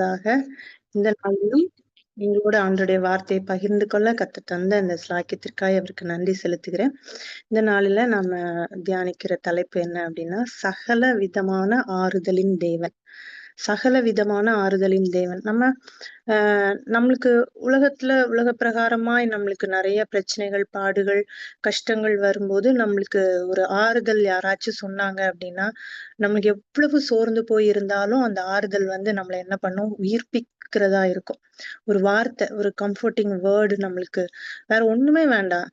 தாக இந்த நாளிலும் எங்களோட ஆண்டவருடைய வார்த்தையை பகிர்ந்து கொள்ள கர்த்தர் தந்த இந்த ஸ்லாக்கியத்திற்காக அவருக்கு நன்றி செலுத்துகிறேன். இந்த நாளில நாம தியானிக்கிற தலைப்பு என்ன அப்படின்னா, சகல விதமான ஆறுதலின் தேவன். சகல விதமான ஆறுதலின் தேவன். நம்மளுக்கு உலக பிரகாரமாய் நம்மளுக்கு நிறைய பிரச்சனைகள், பாடுகள், கஷ்டங்கள் வரும்போது நம்மளுக்கு ஒரு ஆறுதல் யாராச்சும் சொன்னாங்க அப்படின்னா, நமக்கு எவ்வளவு சோர்ந்து போய் இருந்தாலும் அந்த ஆறுதல் வந்து நம்மள என்ன பண்ணும்? உயிர்ப்பிக்கிறதா இருக்கும். ஒரு வார்த்தை, ஒரு கம்ஃபோர்ட்டிங் வேர்ட் நம்மளுக்கு வேற ஒண்ணுமே வேண்டாம்.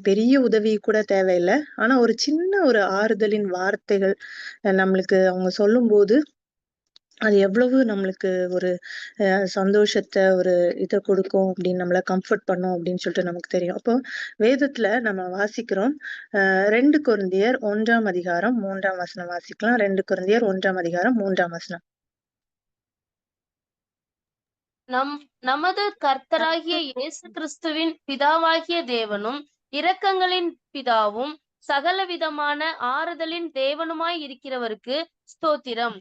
பெரிய உதவி கூட தேவையில்ல. ஆனா ஒரு சின்ன ஒரு ஆறுதலின் வார்த்தைகள் நம்மளுக்கு அவங்க சொல்லும்போது, அது எவ்வளவு நம்மளுக்கு ஒரு சந்தோஷத்த, ஒரு இத கொடுக்கும் அப்படின்னு நம்மள கம்ஃபோர்ட் பண்ணும் அப்படின்னு சொல்லிட்டு நமக்கு தெரியும். அப்போ வேதத்துல நம்ம வாசிக்கிறோம். 2 கொரிந்தியர் 1ஆம் அதிகாரம் 3ஆம் வசனம் வாசிக்கலாம். 2 கொரிந்தியர் 1ஆம் அதிகாரம் 3ஆம் வசனம். நமது கர்த்தராகிய இயேசு கிறிஸ்துவின் பிதாவாகிய தேவனும் இரக்கங்களின் பிதாவும் சகலவிதமான ஆறுதலின் தேவனுமாய் இருக்கிறவருக்கு ஸ்தோத்திரம்.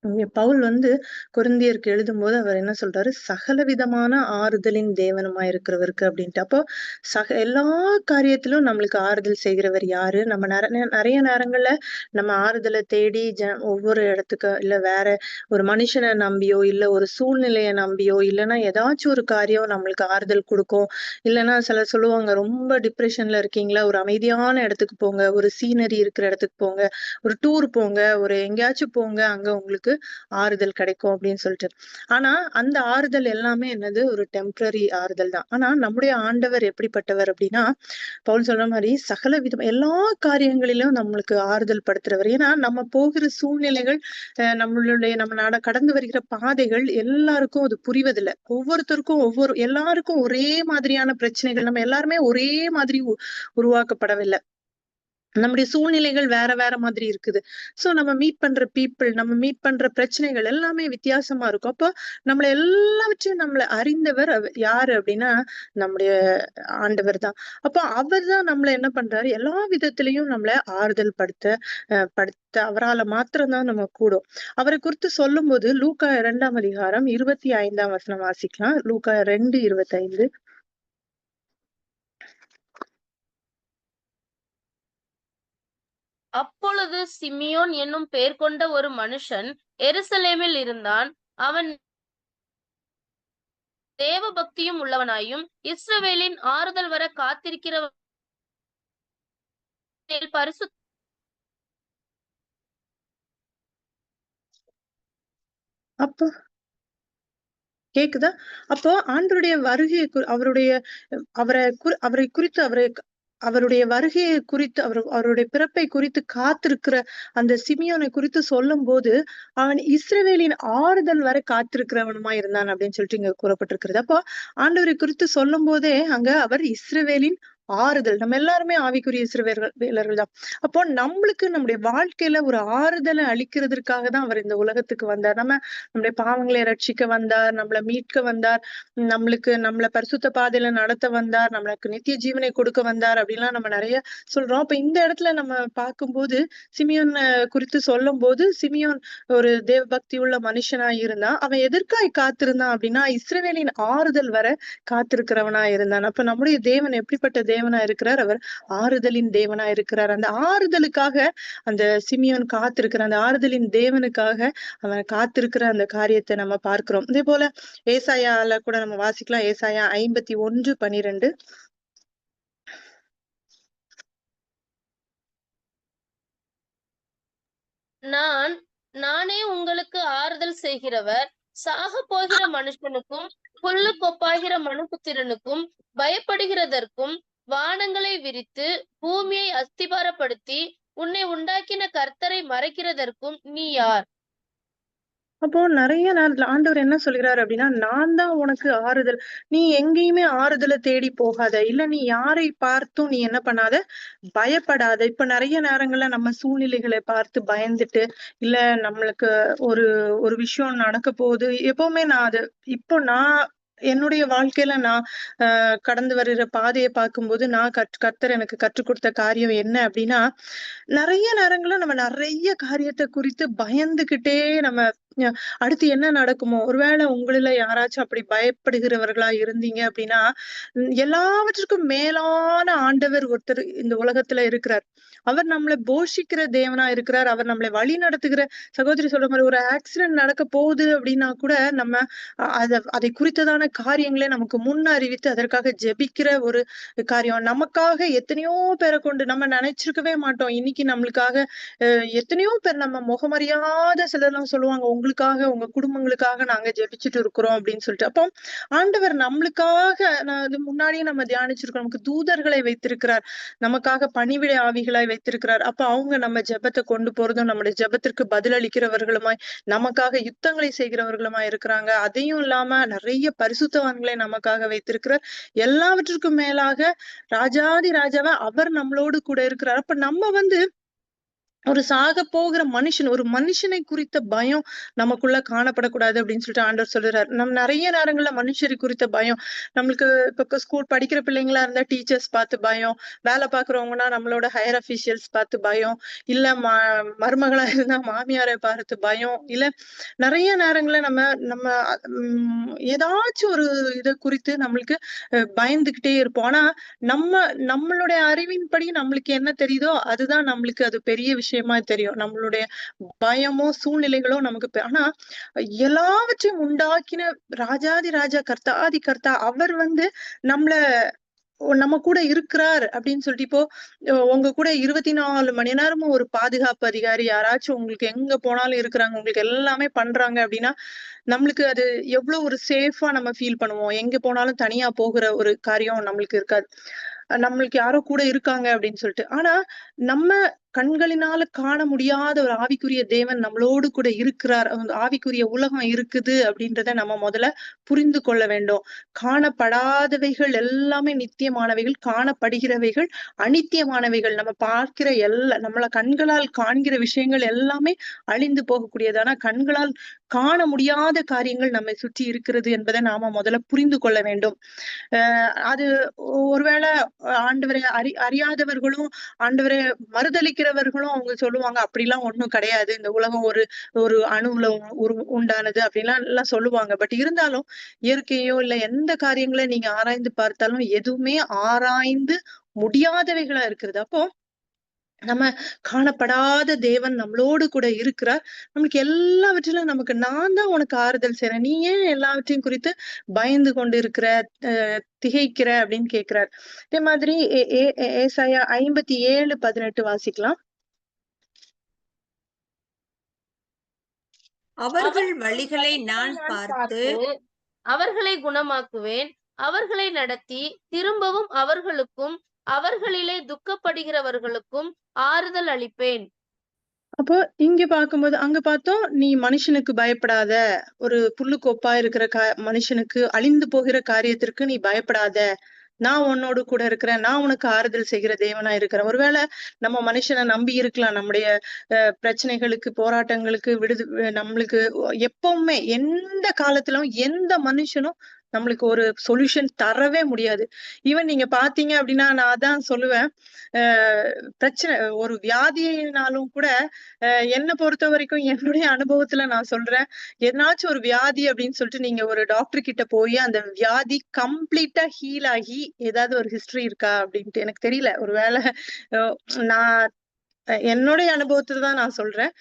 இங்க பவுல் வந்து கொரிந்தியருக்கு எழுதும்போது அவர் என்ன சொல்றாரு? சகலவிதமான ஆறுதலின் தேவனுமாய் இருக்கிறவருக்கு அப்படின்ட்டு. அப்போ எல்லா காரியத்திலும் நம்மளுக்கு ஆறுதல் செய்கிறவர் யாரு? நம்ம நிறைய நேரங்கள்ல நம்ம ஆறுதலை தேடி ஒவ்வொரு இடத்துக்கு இல்ல வேற ஒரு மனுஷனை நம்பியோ, இல்ல ஒரு சூழ்நிலையை நம்பியோ, இல்லைன்னா ஏதாச்சும் ஒரு காரியம் நம்மளுக்கு ஆறுதல் கொடுக்கும். இல்லைன்னா சிலர் சொல்லுவாங்க, ரொம்ப டிப்ரெஷன்ல இருக்கீங்களா? ஒரு அமைதியான இடத்துக்கு போங்க, ஒரு சீனரி இருக்கிற இடத்துக்கு போங்க, ஒரு டூர் போங்க, ஒரு எங்கேயாச்சும் போங்க, அங்க உங்களுக்கு ஆறுதல் கிடைக்கும் அப்படின்னு சொல்லிட்டு. ஆனா அந்த ஆறுதல் எல்லாமே என்னது? ஒரு டெம்பரரி ஆறுதல் தான். ஆனா நம்முடைய ஆண்டவர் எப்படிப்பட்டவர் அப்படின்னா, பவுல் சொல்ற மாதிரி சகல விதம் எல்லா காரியங்களிலும் நம்மளுக்கு ஆறுதல் படுத்துறவர். ஏன்னா நம்ம போகிற சூழ்நிலைகள், நம்ம கடந்து வருகிற பாதைகள் எல்லாருக்கும் அது புரிவதில்லை. ஒவ்வொருத்தருக்கும் எல்லாருக்கும் ஒரே மாதிரியான பிரச்சனைகள், நம்ம எல்லாருமே ஒரே மாதிரி உருவாக்கப்படவில்லை. நம்முடைய சூழ்நிலைகள் வேற வேற மாதிரி இருக்குது. சோ நம்ம மீட் பண்ற பிரச்சனைகள் எல்லாமே வித்தியாசமா இருக்கும். அப்போ நம்மள அறிந்தவர் யாரு அப்படின்னா, நம்முடைய ஆண்டவர் தான். அப்போ அவர் தான் நம்மள என்ன பண்றாரு? எல்லா விதத்திலயும் நம்மள ஆறுதல் படுத்த அவரால மாத்திரம் தான் நம்ம கூடும். அவரை குறித்து சொல்லும்போது லூக்கா 2ஆம் அதிகாரம் 25ஆம் வசனம் வாசிக்கலாம். லூக்கா 2:25. அப்பொழுது சிமியோன் என்னும் பெயர் கொண்ட ஒரு மனுஷன் எருசலேமில் இருந்தான். அவன் தேவ பக்தியும் உள்ளவனாயும் இஸ்ரவேலின் ஆறுதல் வர காத்திருக்கிற பரிசு. அப்போ கேக்குதா? அப்போ ஆண்டவருடைய வருகையை அவரை குறித்து அவருடைய வருகையை குறித்து அவருடைய பிறப்பை குறித்து காத்திருக்கிற அந்த சிமியோனை குறித்து சொல்லும் போது, அவன் இஸ்ரவேலின் ஆறுதல் வரை காத்திருக்கிறவனுமா இருந்தான் அப்படின்னு சொல்லிட்டு இங்க கூறப்பட்டிருக்கிறது. அப்போ ஆண்டவரை குறித்து சொல்லும் போதே அங்க அவர் இஸ்ரவேலின் ஆறுதல். நம்ம எல்லாருமே ஆவிக்குரிய இஸ்ரவேலர்கள் தான். அப்போ நம்மளுக்கு நம்முடைய வாழ்க்கையில ஒரு ஆறுதலை அளிக்கிறதற்காக தான் அவர் இந்த உலகத்துக்கு வந்தார். நம்முடைய பாவங்களை ரட்சிக்க வந்தார், நம்மள மீட்க வந்தார், நம்மள பரிசுத்த பாதையில நடத்த வந்தார், நம்மளுக்கு நித்திய ஜீவனை கொடுக்க வந்தார் அப்படின்லாம் நம்ம நிறைய சொல்றோம். அப்ப இந்த இடத்துல நம்ம பார்க்கும்போது சிமியோன் குறித்து சொல்லும் போது, சிமியோன் ஒரு தேவ பக்தி உள்ள மனுஷனா இருந்தான். அவன் எதற்காய் காத்திருந்தான் அப்படின்னா, இஸ்ரவேலின் ஆறுதல் வர காத்திருக்கிறவனா இருந்தான். அப்ப நம்முடைய தேவன் எப்படிப்பட்ட தேவனா இருக்கிறார்? அவர் ஆறுதலின் தேவனா இருக்கிறார். அந்த ஆறுதலுக்காக அந்த சிமியோன் காத்திருக்கிற அந்த ஆறுதலின் தேவனுக்காக அவன் காத்திருக்கிற அந்த காரியத்தை நம்ம பார்க்கிறோம். இதே போல ஏசாயால கூட நம்ம வாசிக்கலாம். ஏசாயா 51:12. நானே உங்களுக்கு ஆறுதல் செய்கிறவர். சாக போகிற மனுஷனுக்கும் புல்லு கொப்பாகிற மனுபுத்திரனுக்கும் பயப்படுகிறதற்கும் வானங்களை விரித்து பூமியை அஸ்திபாரப்படுத்தி உன்னை உண்டாக்கின கர்த்தரை மறைக்கிறதற்கும் நீ யார்? அப்போ நிறைய நேரத்துல ஆண்டவர் என்ன சொல்கிறாரு அப்படின்னா, நான் தான் உனக்கு ஆறுதல். நீ எங்கேயுமே ஆறுதலை தேடி போகாத. இல்ல நீ யாரை பார்த்தும் நீ என்ன பண்ணாத, பயப்படாத. இப்ப நிறைய நேரங்கள்ல நம்ம சூழ்நிலைகளை பார்த்து பயந்துட்டு, இல்ல நம்மளுக்கு ஒரு ஒரு விஷயம் நடக்க போகுது. எப்பவுமே நான் என்னுடைய வாழ்க்கையில நான் கடந்து வருகிற பாதைய பார்க்கும்போது, நான் கர்த்தர் எனக்கு கற்றுக் கொடுத்த காரியம் என்ன அப்டின்னா, நெறைய நேரங்கள்ல நம்ம நெறைய காரியத்த குறித்து பயந்துகிட்டே நம்ம அ அடுத்து என்ன நடக்குமோ? ஒருவேள உங்களில யாராச்சும் அப்படி பயப்படுகிறவர்களா இருந்தீங்க அப்டின்னா, எல்லாவற்றிற்கும் மேலான ஆண்டவர் ஒருத்தர் இந்த உலகத்துல இருக்கிறார். அவர் நம்மள போஷிக்கிற தேவனா இருக்கிறார். அவர் நம்மள வழி நடத்துகிற சகோதரி சொல்ற மாரி ஒரு ஆக்சிடென்ட் நடக்க போகுது அப்டின்னா கூட, நம்ம அதை குறித்ததான காரியங்களை நமக்கு முன் அறிவித்து அதற்காக ஜெபிக்கிற ஒரு காரியம். நமக்காக எத்தனையோ பேர கொண்டு நம்ம நெனைச்சிருக்கவே மாட்டோம். இன்னைக்கு நம்மளுக்காக எத்தனையோ பேர் நம்ம முகமறியாத சிலர்லாம் சொல்லுவாங்க, "உங்களுக்காக, உங்க குடும்பங்களுக்காக நாங்க ஜெபிச்சுட்டு இருக்கிறோம்" அப்படின்னு சொல்லிட்டு. அப்போ ஆண்டவர் நம்மளுக்காக நான் அது முன்னாடியே நம்ம தியானிச்சிருக்கோம். நமக்கு தூதர்களை வைத்திருக்கிறார். நமக்காக பணிவிடை ஆவிகளாய் வைத்திருக்கிறார். அப்ப அவங்க நம்ம ஜெபத்த கொண்டு போறதும், நம்முடைய ஜெபத்திற்கு பதிலளிக்கிறவர்களுமாய், நமக்காக யுத்தங்களை செய்கிறவர்களுமாய் இருக்கிறாங்க. அதையும் இல்லாம நெறைய பரிசுத்தவான்களை நமக்காக வைத்திருக்கிறார். எல்லாவற்றிற்கும் மேலாக ராஜாதி ராஜாவா அவர் நம்மளோடு கூட இருக்கிறார். அப்ப நம்ம வந்து ஒரு சாகப் போகிற மனுஷன், ஒரு மனுஷனை குறித்த பயம் நமக்குள்ள காணப்படக்கூடாது அப்படின்னு சொல்லிட்டு ஆண்டவர் சொல்லுறாரு. நம்ம நெறைய நேரங்கள்ல மனுஷரை குறித்த பயம். நம்மளுக்கு இப்ப ஸ்கூல் படிக்கிற பிள்ளைங்களா இருந்தா டீச்சர்ஸ் பார்த்து பயம். வேலை பார்க்கிறவங்கன்னா நம்மளோட ஹையர் அஃபிஷியல்ஸ் பார்த்து பயம். இல்ல மருமகளா இருந்தா மாமியாரை பார்த்து பயம். இல்ல நெறைய நேரங்கள்ல நம்ம நம்ம ஏதாச்சும் ஒரு இத குறித்து நம்மளுக்கு பயந்துகிட்டே இருப்போம். ஆனா நம்ம நம்மளுடைய அறிவின்படி நம்மளுக்கு என்ன தெரியுதோ அதுதான் நம்மளுக்கு அது பெரிய விஷயமா தெரியும். நம்மளுடைய பயமோ, சூழ்நிலைகளோ நமக்கு ஆனா எல்லாவற்றையும் உண்டாக்கின ராஜாதி ராஜா, கர்த்தாதி கர்த்தா அவர் வந்து நம்மள நம்ம கூட இருக்கிறார் அப்படின்னு சொல்லிட்டு இப்போ உங்க கூட 24 மணி நேரமும் ஒரு பாதுகாப்பு அதிகாரி யாராச்சும் உங்களுக்கு எங்க போனாலும் இருக்கிறாங்க. உங்களுக்கு எல்லாமே பண்றாங்க அப்படின்னா, நம்மளுக்கு அது எவ்வளவு ஒரு சேஃபா நம்ம ஃபீல் பண்ணுவோம். எங்க போனாலும் தனியா போகுற ஒரு காரியம் நம்மளுக்கு இருக்காது. நம்மளுக்கு யாரோ கூட இருக்காங்க அப்படின்னு சொல்லிட்டு. ஆனா, நம்ம கண்களினால காண முடியாத ஒரு ஆவிக்குரிய தேவன் நம்மளோடு கூட இருக்கிறார். அந்த ஆவிக்குரிய உலகம் இருக்குது அப்படின்றத நம்ம முதல்ல புரிந்து கொள்ள வேண்டும். காணப்படாதவைகள் எல்லாமே நித்தியமானவைகள், காணப்படுகிறவைகள் அநித்தியமானவைகள். நம்ம பார்க்கிற நம்மள கண்களால் காண்கிற விஷயங்கள் எல்லாமே அழிந்து போகக்கூடியது. ஆனா கண்களால் காண முடியாத காரியங்கள் நம்மை சுற்றி இருக்கிறது என்பதை நாம முதல்ல புரிந்து கொள்ள வேண்டும். அது ஒருவேளை ஆண்டவரை அறியாதவர்களும், ஆண்டவரை மறுதலிக்கிறவர்களும் அவங்க சொல்லுவாங்க, "அப்படிலாம் ஒண்ணும் கிடையாது. இந்த உலகம் ஒரு ஒரு அணுவுல உண்டானது" அப்படிலாம் எல்லாம் சொல்லுவாங்க. பட் இருந்தாலும் இயற்கையோ இல்ல எந்த காரியங்கள நீங்க ஆராய்ந்து பார்த்தாலும் எதுவுமே ஆராய்ந்து முடியாதவைகளா இருக்கிறது. அப்போ நம்ம காணப்படாத தேவன் நம்மளோடு கூட இருக்கிறார். நமக்கு எல்லாவற்றிலும் நமக்கு நான் தான் உனக்கு ஆறுதல் செய்றேன். நீ ஏன் எல்லாவற்றையும் குறித்து பயந்து கொண்டு இருக்கிற, அ திகைக்கிற அப்படின்னு கேட்கிறார். அதே மாதிரி ஏ ஏ ஏசாயா 57:18 வாசிக்கலாம். அவர்கள் அவர்கள் வழிகளை வழிகளை நான் நான் பார்த்து பார்த்து அவர்களை குணமாக்குவேன். அவர்களை நடத்தி திரும்பவும் அவர்களுக்கும் அவர்களிலே துக்கப்படுகிறவர்களுக்கும் ஆறுதல் அளிப்பேன். அப்போ இங்க பார்க்கும்போது அங்க பார்த்தோம், "நீ மனுஷனுக்கு பயப்படாத. ஒரு புல்லுக்கொப்பா இருக்கிற மனுஷனுக்கு அழிந்து போகிற காரியத்திற்கு நீ பயப்படாத. நான் உன்னோடு கூட இருக்கிறேன். நான் உனக்கு ஆறுதல் செய்கிற தேவனா இருக்கிறேன்." ஒருவேளை நம்ம மனுஷன நம்பி இருக்கலாம். நம்முடைய பிரச்சனைகளுக்கு, போராட்டங்களுக்கு நம்மளுக்கு எப்பவுமே எந்த காலத்திலும் எந்த மனுஷனும் நம்மளுக்கு ஒரு சொல்யூஷன் தரவே முடியாது. ஈவன் நீங்க பார்த்தீங்க அப்டின்னா, நான் அதான் சொல்லுவேன். அ பிரச்சனை ஒரு வியாதியினாலும் கூட என்ன பொறுத்தவரைக்கும் என்னுடைய அனுபவத்துல நான் சொல்றேன். எதனாச்சும் ஒரு வியாதி அப்படின்னு சொல்லிட்டு நீங்க ஒரு டாக்டர் கிட்ட போயி, அந்த வியாதி கம்ப்ளீட்டா ஹீல் ஆகி ஏதாவது ஒரு ஹிஸ்டரி இருக்கா அப்படின்ட்டு எனக்கு தெரியல. ஒரு வேள அ நான் என்னுடைய அனுபவத்துல தான் நான் சொல்றேன்.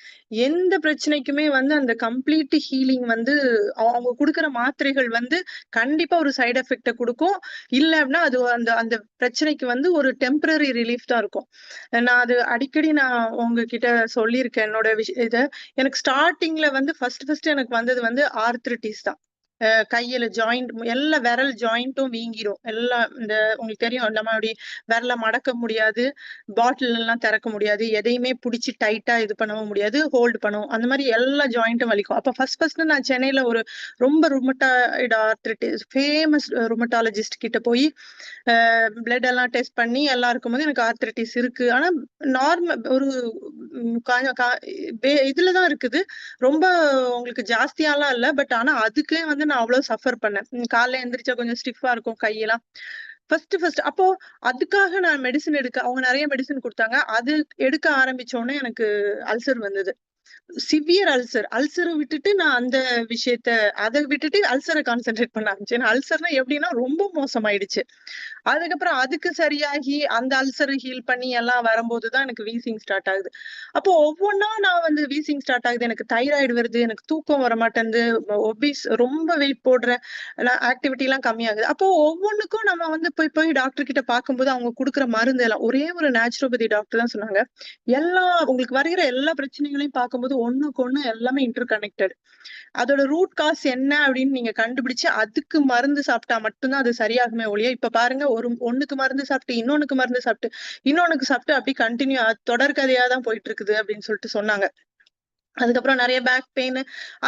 எந்த பிரச்சனைக்குமே வந்து அந்த கம்ப்ளீட் ஹீலிங் வந்து அவங்க குடுக்குற மாத்திரைகள் வந்து கண்டிப்பா ஒரு சைட் எஃபெக்ட்ட குடுக்கும். இல்ல அப்படின்னா அது அந்த அந்த பிரச்சனைக்கு வந்து ஒரு டெம்பரரி ரிலீஃப் தான் இருக்கும். நான் அடிக்கடி உங்ககிட்ட சொல்லியிருக்கேன் என்னோட இத. எனக்கு ஸ்டார்ட்டிங்ல வந்து ஃபர்ஸ்ட் எனக்கு வந்தது வந்து ஆர்த்ரிட்டிஸ் தான். கையில ஜாயிண்ட் எல்லா விரல் ஜாயிண்ட்டும் வீங்கிரும். எல்லாம் இந்த உங்களுக்கு தெரியும் நம்ம அப்படி விரல மடக்க முடியாது. பாட்டில் எல்லாம் திறக்க முடியாது. எதையுமே புடிச்சு டைட்டா இது பண்ணவும் முடியாது. ஹோல்ட் பண்ணவும். அந்த மாரி எல்லா ஜாயிண்ட்டும் வலிக்கும். அப்ப ஃபர்ஸ்ட் நான் சென்னையில ஒரு ரொம்ப ருமட்டாய்டு ஆர்த்ரிட்டிஸ் ஃபேமஸ் ருமட்டாலஜிஸ்ட் கிட்ட போயி பிளட் எல்லாம் டெஸ்ட் பண்ணி எல்லாம் இருக்கும்போது எனக்கு ஆர்த்ரிட்டிஸ் இருக்கு. ஆனா ஒரு ம் கா கா இதுல தான் இருக்குது. ரொம்ப உங்களுக்கு ஜாஸ்தியாலாம் இல்ல. பட் ஆனா அதுக்கே வந்து நான் அவ்வளவு சஃபர் பண்ணேன். காலைல எந்திரிச்சா கொஞ்சம் ஸ்டிஃபா இருக்கும் கையெல்லாம். ஃபர்ஸ்ட் அப்போ அதுக்காக நான் மெடிசின் அவங்க நெறைய மெடிசின் குடுத்தாங்க. அது எடுக்க ஆரம்பிச்ச உடனே எனக்கு அல்சர் வந்தது. Severe ulcer. அல்சர விட்டுட்டு நான் அந்த விஷயத்த அத விட்டுட்டு அல்சர கான்சன்ட்ரேட் பண்ண ஆரம்பிச்சேன். ஏன்னா அல்சர்னா எப்படின்னா ரொம்ப மோசமாயிடுச்சு. அதுக்கப்புறம் அதுக்கு சரியாகி அந்த அல்சர ஹீல் பண்ணி எல்லாம் வரும்போது தான் எனக்கு வீசிங் ஸ்டார்ட் ஆகுது. அப்போ ஒவ்வொன்னா நான் வந்து வீசிங் ஸ்டார்ட் ஆகுது. எனக்கு தைராய்டு வருது. எனக்கு தூக்கம் வரமாட்டேன்து. ரொம்ப வெயிட் போடுறேன். ஆக்டிவிட்டிலாம் கம்மியாகுது. அப்போ ஒவ்வொன்னுக்கும் நம்ம வந்து போய் போய் டாக்டர் கிட்ட பார்க்கும்போது அவங்க குடுக்குற மருந்து எல்லாம் ஒரே ஒரு நேச்சுரோபதி டாக்டர் தான் சொன்னாங்க. உங்களுக்கு வருகிற எல்லா பிரச்சனைகளையும் பார்க்கும்போது ஒண்ணுக்கு ஒண்ணு எல்லாமே இன்டர் கனெக்டட். அதோட ரூட் காஸ் என்ன அப்படின்னு நீங்க கண்டுபிடிச்சு அதுக்கு மருந்து சாப்பிட்டா மட்டும் தான் அது சரியாகுமே ஒழிய, இப்ப பாருங்க ஒண்ணுக்கு மருந்து சாப்பிட்டு, இன்னொன்னுக்கு மருந்து சாப்பிட்டு, இன்னொன்னுக்கு சாப்பிட்டு அப்படி கன்டின்யூ தொடர்கதையா தான் போயிட்டு இருக்குது அப்படின்னு சொல்லிட்டு சொன்னாங்க. அதுக்கப்புறம் நெறைய பேக் பெயின்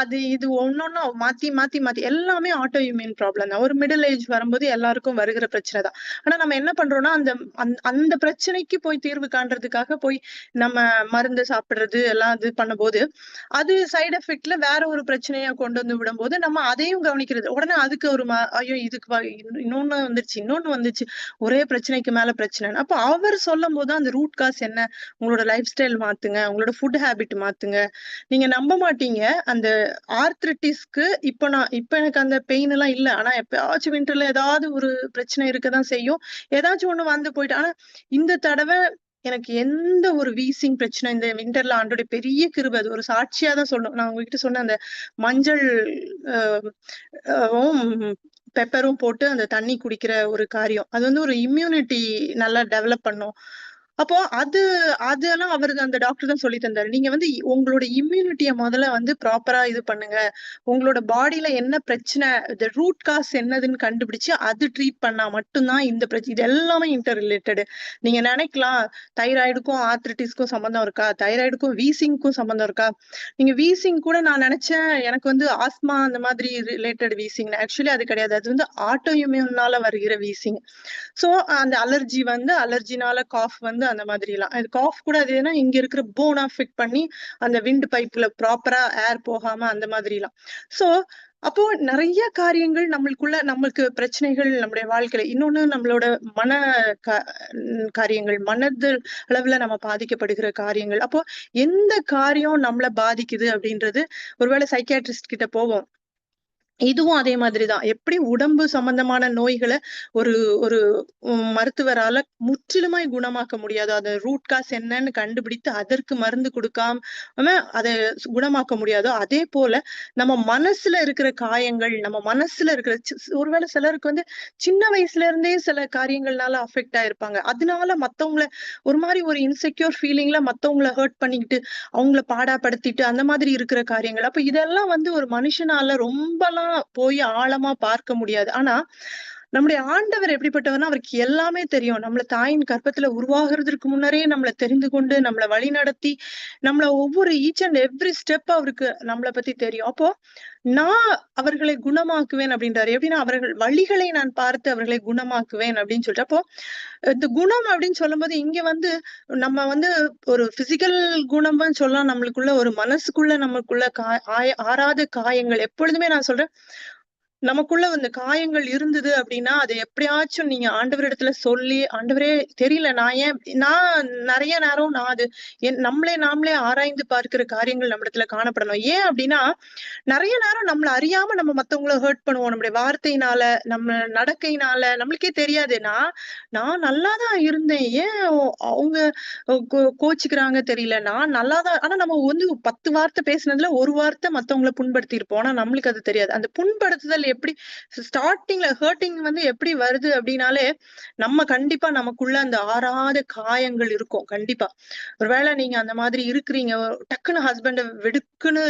அது இது ஒண்ணொண்ணா மாத்தி, மாத்தி, மாத்தி எல்லாமே ஆட்டோ இம்யூன் ப்ராப்ளம் தான். ஒரு மிடில் ஏஜ் வரும்போது எல்லாருக்கும் வருகிற பிரச்சனை தான். ஆனா நம்ம என்ன பண்றோம்னா, அந்த பிரச்சனைக்கு போய் தீர்வு காண்றதுக்காக போய் நம்ம மருந்து சாப்பிடுறது எல்லாம் இது பண்ணும்போது, அது சைட் எஃபெக்ட்ல வேற ஒரு பிரச்சனைய கொண்டு வந்து விடும்போது, நம்ம அதையும் கவனிக்கிறது. உடனே அதுக்கு ஒரு ஐயோ! இதுக்கு இன்னொன்னு வந்துருச்சு, இன்னொன்னு வந்துச்சு. ஒரே பிரச்சனைக்கு மேல பிரச்சனைன்னு. அப்ப அவர் சொல்லும்போது தான் அந்த ரூட் காஸ் என்ன? உங்களோட லைஃப் ஸ்டைல் மாத்துங்க. உங்களோட ஃபுட் ஹேபிட் மாத்துங்க. நீங்க நம்ப மாட்டீங்க. அந்த ஆர்த்ரிட்டிஸ்க்கு இப்ப எனக்கு அந்த பெயின் எல்லாம் இல்ல. ஆனா எப்பயாச்சும் வின்டர்ல ஏதாவது ஒரு பிரச்சனை இருக்கதான் செய்யும். ஏதாச்சும் ஒண்ணு வந்து போயிட்டு ஆனா இந்த தடவ எனக்கு எந்த ஒரு வீசிங் பிரச்சனை இந்த வின்டர்ல ஆண்டோடைய பெரிய கிருபை. அது ஒரு சாட்சியா தான் சொல்லணும். நான் உங்ககிட்ட சொன்ன அந்த மஞ்சள் அ வும் பெப்பரும் போட்டு அந்த தண்ணி குடிக்கிற ஒரு காரியம். அது வந்து ஒரு இம்யூனிட்டி நல்லா டெவலப் பண்ணும். அப்போ அதெல்லாம் அந்த டாக்டர் தான் சொல்லி தந்தாரு. நீங்க வந்து உங்களோட இம்யூனிட்டிய முதல்ல வந்து ப்ராப்பரா இது பண்ணுங்க. உங்களோட பாடில என்ன பிரச்சனை, த ரூட் காஸ் என்னதுன்னு கண்டுபிடிச்சு, அது ட்ரீட் பண்ணா மட்டும் தான் இந்த இது எல்லாமே இன்டர் ரிலேட்டட். நீங்க நெனைக்கலாம், தைராய்டுக்கும், ஆர்த்ரிட்டிஸ்க்கும் சம்மந்தம் இருக்கா? தைராய்டுக்கும், வீசிங்க்கும் சம்மந்தம் இருக்கா? நீங்க வீசிங் கூட நான் நெனச்சேன், எனக்கு வந்து ஆஸ்துமா அந்த மாதிரி ரிலேட்டட் வீசிங். ஆக்சுவலி அது கிடையாது. அது வந்து ஆட்டோ இம்யூன்னால வருகிற வீசிங். சோ அந்த அலர்ஜினால காஃப் வந்து அந்த மாதிரிலாம். அது காஃப் கூட அது ஏன்னா இங்க இருக்கிற போன் அஃபெக்ட் பண்ணி அந்த விண்ட் பைப்ல ப்ராப்பரா ஏர் போகாம அந்த மாதிரிலாம். சோ அப்போ நெறைய காரியங்கள் நம்மளுக்கு பிரச்சனைகள் நம்முடைய வாழ்க்கையில. இன்னொன்னு நம்மளோட மன க காரியங்கள். மனது அளவுல நம்ம பாதிக்கப்படுகிற காரியங்கள். அப்போ எந்த காரியம் நம்மள பாதிக்குது அப்படின்றது ஒருவேளை சைக்கியாட்ரிஸ்ட் கிட்ட போவோம். இதுவும் அதே மாதிரி தான். எப்படி உடம்பு சம்பந்தமான நோய்கள ஒரு ஒரு மருத்துவரால முற்றிலுமாய் குணமாக்க முடியாது. அத ரூட் காஸ் என்னன்னு கண்டுபிடித்து அதற்கு மருந்து குடுக்காம அத குணமாக்க முடியாதோ, அதே போல நம்ம மனசுல இருக்கிற காயங்கள், நம்ம மனசுல இருக்கிற ஒருவேளை சிலருக்கு வந்து சின்ன வயசுல இருந்தே சில காரியங்கள்னால அஃபெக்ட் ஆயிருப்பாங்க. அதனால மத்தவங்கள ஒரு மாரி ஒரு இன்செக்யூர் ஃபீலிங்ல மத்தவங்கள ஹர்ட் பண்ணிக்கிட்டு, அவங்கள பாடாப்படுத்திட்டு அந்த மாதிரி இருக்கிற காரியங்கள். அப்ப இதெல்லாம் வந்து ஒரு மனுஷனால ரொம்பலாம் போய் ஆழமா பார்க்க முடியாது. ஆனா, நம்முடைய ஆண்டவர் எப்படிப்பட்டவர்னா, அவருக்கு எல்லாமே தெரியும். நம்மள தாயின் கர்ப்பத்துல உருவாகுறதற்கு முன்னரே நம்மள தெரிந்து கொண்டு, நம்மள வழிநடத்தி, நம்மள ஒவ்வொரு ஈச் அண்ட் எவ்ரி ஸ்டெப் அவருக்கு நம்மள பத்தி தெரியும். அப்போ, நான் அவர்களை குணமாக்குவேன் அப்படின்றாரு. எப்படின்னா, அவர்கள் வழிகளை நான் பார்த்து அவர்களை குணமாக்குவேன் அப்படின்னு சொல்லிட்டு, அப்போ இந்த குணம் அப்படின்னு சொல்லும்போது, இங்க வந்து நம்ம வந்து ஒரு பிசிக்கல் குணம்னு சொல்லலாம். நம்மளுக்குள்ள ஒரு மனசுக்குள்ள நமக்குள்ள ஆறாத காயங்கள் எப்பொழுதுமே நான் சொல்றேன் நமக்குள்ள அந்த காயங்கள் இருந்தது அப்படின்னா, அத எப்படியாச்சும் நீங்க ஆண்டவரிடத்துல சொல்லி, "ஆண்டவரே தெரியல நான் நெறைய நேரம் நான் அது நம்மளே நாமளே ஆராய்ந்து பார்க்கிற காரியங்கள் நம்மிடத்துல காணப்படணும்." ஏன் அப்படின்னா, நெறைய நேரம் நம்மள அறியாம நம்ம மத்தவங்கள ஹர்ட் பண்ணுவோம். நம்முடைய வார்த்தையினால, நம்ம நடக்கையினால, நம்மளுக்கே தெரியாது. நான் நல்லா தான் இருந்தேன். ஏன் அவங்க கோவிச்சுக்கிறாங்க தெரியல. நான் நல்லா தான் ஆனா நம்ம வந்து 10 வார்த்தை பேசினதுல ஒரு வார்த்தை மத்தவங்கள புண்படுத்தியிருப்போம். ஆனா நம்மளுக்கு அது தெரியாது. அந்த புண்படுத்துதல் எப்படி ஸ்டார்ட்டிங்ல ஹர்ட்டிங் வந்து எப்படி வருது அப்படின்னாலே, நம்ம கண்டிப்பா நமக்குள்ள அந்த ஆறாத காயங்கள் இருக்கும். கண்டிப்பா. ஒருவேளை நீங்க அந்த மாதிரி இருக்கிறீங்க. டக்குனு ஹஸ்பண்ட வெடுக்குன்னு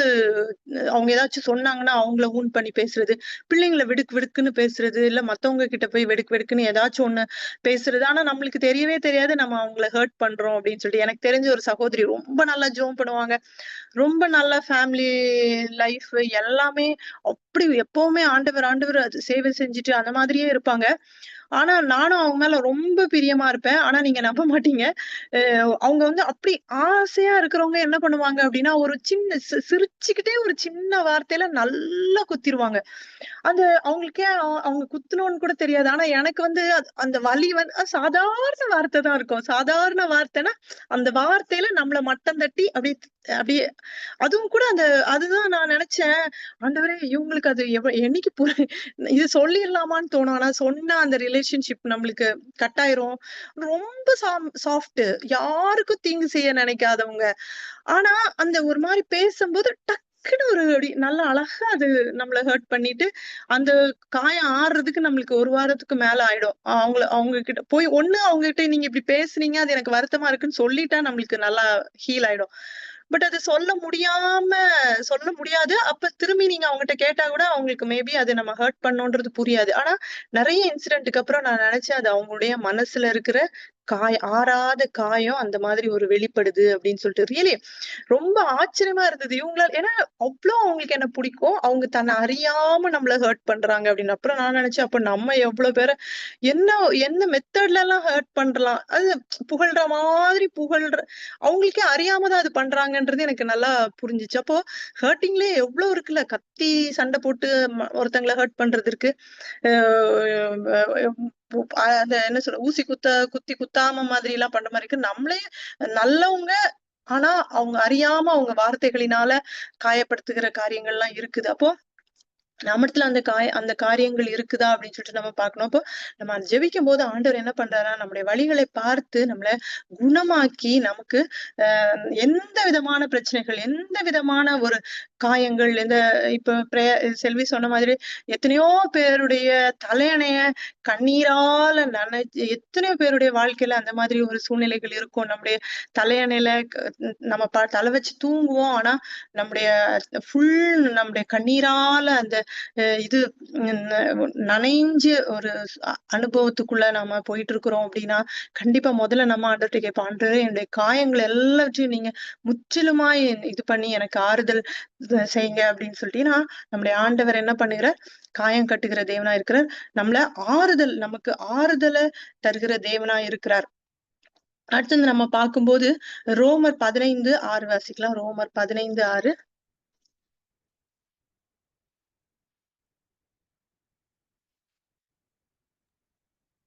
அவங்க ஏதாச்சும் சொன்னாங்கன்னா, அவங்கள வூண்ட் பண்ணி பேசுறது. பிள்ளைங்கள வெடுக்கு வெடுக்குன்னு பேசுறது. இல்ல மத்தவங்க கிட்ட போய் வெடுக்கு வெடுக்குன்னு ஏதாச்சும் ஒண்ணு பேசுறது. ஆனா நம்மளுக்கு தெரியவே தெரியாது நம்ம அவங்கள ஹர்ட் பண்றோம் அப்படின்னு சொல்லிட்டு. எனக்கு தெரிஞ்ச ஒரு சகோதரி ரொம்ப நல்லா ஜெபம் பண்ணுவாங்க. ரொம்ப நல்ல ஃபேமிலி லைஃப் எல்லாமே அப்படி எப்பவுமே ஆண்டவர் ஆண்டவர் அது சேவை செஞ்சுட்டு அந்த மாதிரியே இருப்பாங்க. ஆனா நானும் அவங்க மேல ரொம்ப பிரியமா இருப்பேன். ஆனா நீங்க நம்ப மாட்டீங்க. அவங்க வந்து அப்படி ஆசையா இருக்கிறவங்க என்ன பண்ணுவாங்க அப்படின்னா, ஒரு சின்ன சிரிச்சுக்கிட்டே ஒரு சின்ன வார்த்தையில நல்லா குத்திருவாங்க. அந்த அவங்களுக்கே அவங்க குத்துனோன்னு கூட தெரியாது. ஆனா எனக்கு வந்து அந்த வலி வந்து சாதாரண வார்த்தை தான் இருக்கும். சாதாரண வார்த்தைன்னா, அந்த வார்த்தையில நம்மள மட்டம் தட்டி அப்படியே அப்படியே அதுவும் கூட அதுதான் நான் நெனச்சேன். ஆண்டவரே இவங்களுக்கு அது என்னைக்கு இது சொல்லிர்லாமான்னு தோணும். ஆனா சொன்னா அந்த ரிலேஷன்ஷிப் நம்மளுக்கு கட் ஆயிரும். ரொம்ப சாஃப்ட். யாருக்கும் தீங்கு செய்ய நெனைக்காதவங்க. ஆனா, அந்த ஒரு மாரி பேசும்போது டக்குனு ஒரு அப்டி நல்லா அழகா அது நம்மள ஹர்ட் பண்ணிட்டு, அந்த காயம் ஆறுறதுக்கு நம்மளுக்கு 1 வாரத்துக்கு மேல ஆயிடும். அவங்க கிட்ட போய் அவங்க கிட்ட நீங்க இப்டி பேசுனீங்க, அது எனக்கு வருத்தமா இருக்குன்னு சொல்லிட்டா நம்மளுக்கு நல்லா ஹீல் ஆயிடும். பட் அது சொல்ல முடியாது. அப்ப திரும்பி நீங்க அவங்கட்ட கேட்டா கூட அவங்களுக்கு மேபி அது நம்ம ஹர்ட் பண்ணோன்றது புரியாது. ஆனா, நெறைய இன்சிடென்ட்க்கு அப்புறம் நான் நெனச்சேன் அது அவங்களுடைய மனசுல இருக்கிற ஆறாத காயம் அந்த மாதிரி ஒரு வெளிப்படுது அப்டின்னு சொல்லிட்டு. ரியலி ரொம்ப ஆச்சரியமா இருந்தது. ஏன்னா அவ்ளோ அவங்களுக்கு என்ன பிடிக்கும். அவங்க தன்னை அறியாம நம்மள ஹர்ட் பண்றாங்க அப்படின்னு. அப்புறம் நான் நினைச்சேன், அப்ப நம்ம எவ்ளோ பேர என்ன என்ன மெத்தட்லலாம் ஹர்ட் பண்ணலாம். அது புகழ்ற மாதிரி அவங்களுக்கே அறியாம தான் அது பண்றாங்கன்றது எனக்கு நல்லா புரிஞ்சுச்சு. அப்போ ஹர்ட்டிங்லயே எவ்ளோ இருக்குல்ல. கத்தி சண்டை போட்டு ஒருத்தங்கள ஹர்ட் பண்றது இருக்கு. அ அத என்ன சொல்ல ஊசி குத்தி குத்தாம மாதிரிலாம் பண்ற மாரி இருக்கு. நம்மளே நல்லவங்க ஆனா, அவங்க அறியாம அவங்க வார்த்தைகளினால காயப்படுத்துகிற காரியங்கள்லாம் இருக்குது. அப்போ நம்மிடத்துல அந்த காரியங்கள் இருக்குதா அப்படின்னு சொல்லிட்டு நம்ம பார்க்கணும். அப்போ நம்ம ஜெபிக்கும்போது ஆண்டவர் என்ன பண்றாருன்னா, நம்முடைய வலிகளை பார்த்து நம்மள குணமாக்கி நமக்கு எந்த விதமான பிரச்சனைகள், எந்த விதமான ஒரு காயங்கள், இப்ப செல்வி சொன்ன மாதிரி எத்தனையோ பேருடைய தலையணைய கண்ணீரால எத்தனையோ பேருடைய வாழ்க்கையில அந்த மாதிரி ஒரு சூழ்நிலைகள் இருக்கும். நம்முடைய தலையணையில நம்ம தலை வச்சு தூங்குவோம். ஆனா, நம்முடைய நம்முடைய கண்ணீரால அந்த இது நனைஞ்சு ஒரு அனுபவத்துக்குள்ள நாம போயிட்டு இருக்கிறோம் அப்படின்னா, கண்டிப்பா முதல்ல நம்ம ஆண்டவர்ட்ட கேட்போம். ஆண்டவரே என்னுடைய காயங்கள் எல்லாவற்றையும் நீங்க முற்றிலுமாய் இது பண்ணி எனக்கு ஆறுதல் செய்யுங்க அப்படின்னு சொல்லிட்டு. ஏன்னா, நம்முடைய ஆண்டவர் என்ன பண்ணுகிறார்? காயம் கட்டுகிற தேவனா இருக்கிறார். நமக்கு ஆறுதல தருகிற தேவனா இருக்கிறார். அடுத்தது நம்ம பார்க்கும்போது ரோமர் 15:6 வாசிக்கலாம். ரோமர் 15:6.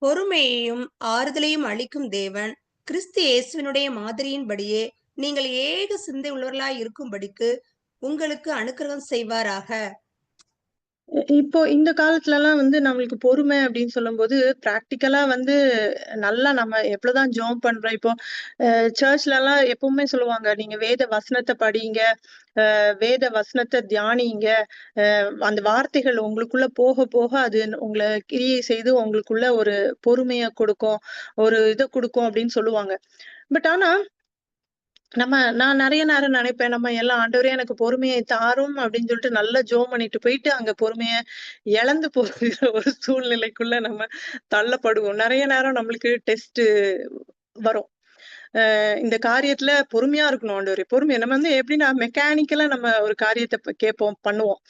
பொறுமையையும் ஆறுதலையும் அளிக்கும் தேவன் கிறிஸ்து இயேசுவினுடைய மாதிரியின்படியே நீங்கள் ஏக சிந்தை உள்ளவர்களாய் இருக்கும்படிக்கு உங்களுக்கு அனுக்கிரகம் செய்வாராக. இப்போ இந்த காலத்துலலாம் வந்து நம்மளுக்கு பொறுமை அப்படின்னு சொல்லும்போது, பிராக்டிகலா வந்து நல்லா நம்ம எவ்வளவுதான் ஜெபம் பண்றோம். இப்போ சர்ச்லலாம் எப்பவுமே சொல்லுவாங்க, "நீங்க வேத வசனத்த படிங்க, வேத வசனத்த தியானிங்க. அந்த வார்த்தைகள் உங்களுக்குள்ள போக போக அது உங்கள கிரியை செய்து உங்களுக்குள்ள ஒரு பொறுமைய கொடுக்கும். ஒரு இத குடுக்கும்" அப்படின்னு சொல்லுவாங்க. பட் ஆனா நான் நெறைய நேரம் நெனைப்பேன், நம்ம எல்லாம் "ஆண்டவரே எனக்கு பொறுமையை தாரும்" அப்படின்னு சொல்லிட்டு நல்லா ஜெபம் பண்ணிட்டு போயிட்டு, அங்க பொறுமைய இழந்து போகிற ஒரு சூழ்நிலைக்குள்ள நம்ம தள்ளப்படுவோம். நெறைய நேரம் நம்மளுக்கு டெஸ்ட் வரும். இந்த காரியத்துல பொறுமையா இருக்கணும் ஆண்டவரே. நம்ம வந்து எப்படின்னா மெக்கானிக்கலா நம்ம ஒரு காரியத்த கேட்போம், பண்ணுவோம்.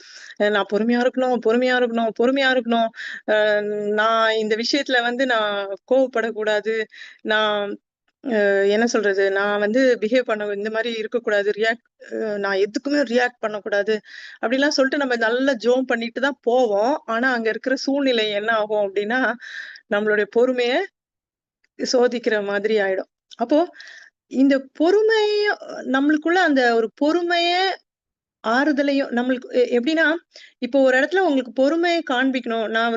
நான் பொறுமையா இருக்கணும், பொறுமையா இருக்கணும், பொறுமையா இருக்கணும். அ நான் இந்த விஷயத்துல வந்து நான் கோவப்படக்கூடாது. நான் என்ன சொல்றது? நான் வந்து இந்த மாரி இருக்கக்கூடாது. நான் எதுக்குமே ரியாக்ட் பண்ணக்கூடாது. அப்படிலாம் சொல்லிட்டு நம்ம நல்லா ஜெபம் பண்ணிட்டு தான் போவோம். ஆனா, அங்க இருக்கிற சூழ்நிலை என்ன ஆகும் அப்படின்னா, நம்மளுடைய பொறுமைய சோதிக்கிற மாதிரி ஆயிடும். அப்போ இந்த பொறுமைய நம்மளுக்குள்ள அந்த ஒரு பொறுமைய ஆறுதலையும் நம்மளுக்கு எப்படின்னா, இப்போ ஒரு இடத்துல உங்களுக்கு பொறுமைய காண்பிக்கணும். நான்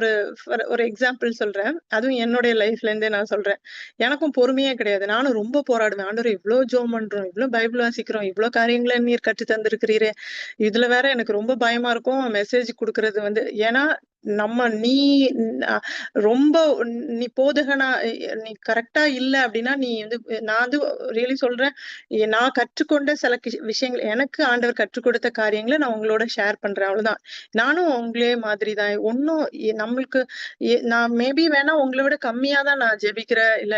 ஒரு எக்ஸாம்பிள் சொல்றேன். அதுவும் என்னுடைய லைஃப்ல இருந்தே நான் சொல்றேன். எனக்கும் பொறுமையே கிடையாது. நானும் ரொம்ப போராடுவேன். ஆண்டவரே இவ்ளோ ஜெபம் பண்றோம், இவ்ளோ பைபிள் வாசிக்கிறோம், இவ்ளோ காரியங்கள நீர் கற்று தந்திருக்கிறீரே! இதுல வேற எனக்கு ரொம்ப பயமா இருக்கும். மெசேஜ் குடுக்குறது வந்து ஏன்னா, நம்ம நீ அ ரொம்ப போதகனா நீ கரெக்ட்டா இல்ல அப்டின்னா, நீ வந்து நான் வந்து ரியலி சொல்றேன். நான் கற்றுக்கொண்ட சில விஷயங்கள் எனக்கு ஆண்டவர் கற்றுக் கொடுத்த காரியங்கள நான் உங்களோட ஷேர் பண்றேன். அவ்வளவுதான். நானும் உங்களே மாதிரி தான். ஒண்ணும் நம்மளுக்கு நான் மேபி வேணா உங்கள விட கம்மியா தான் நான் ஜெபிக்கிற இல்ல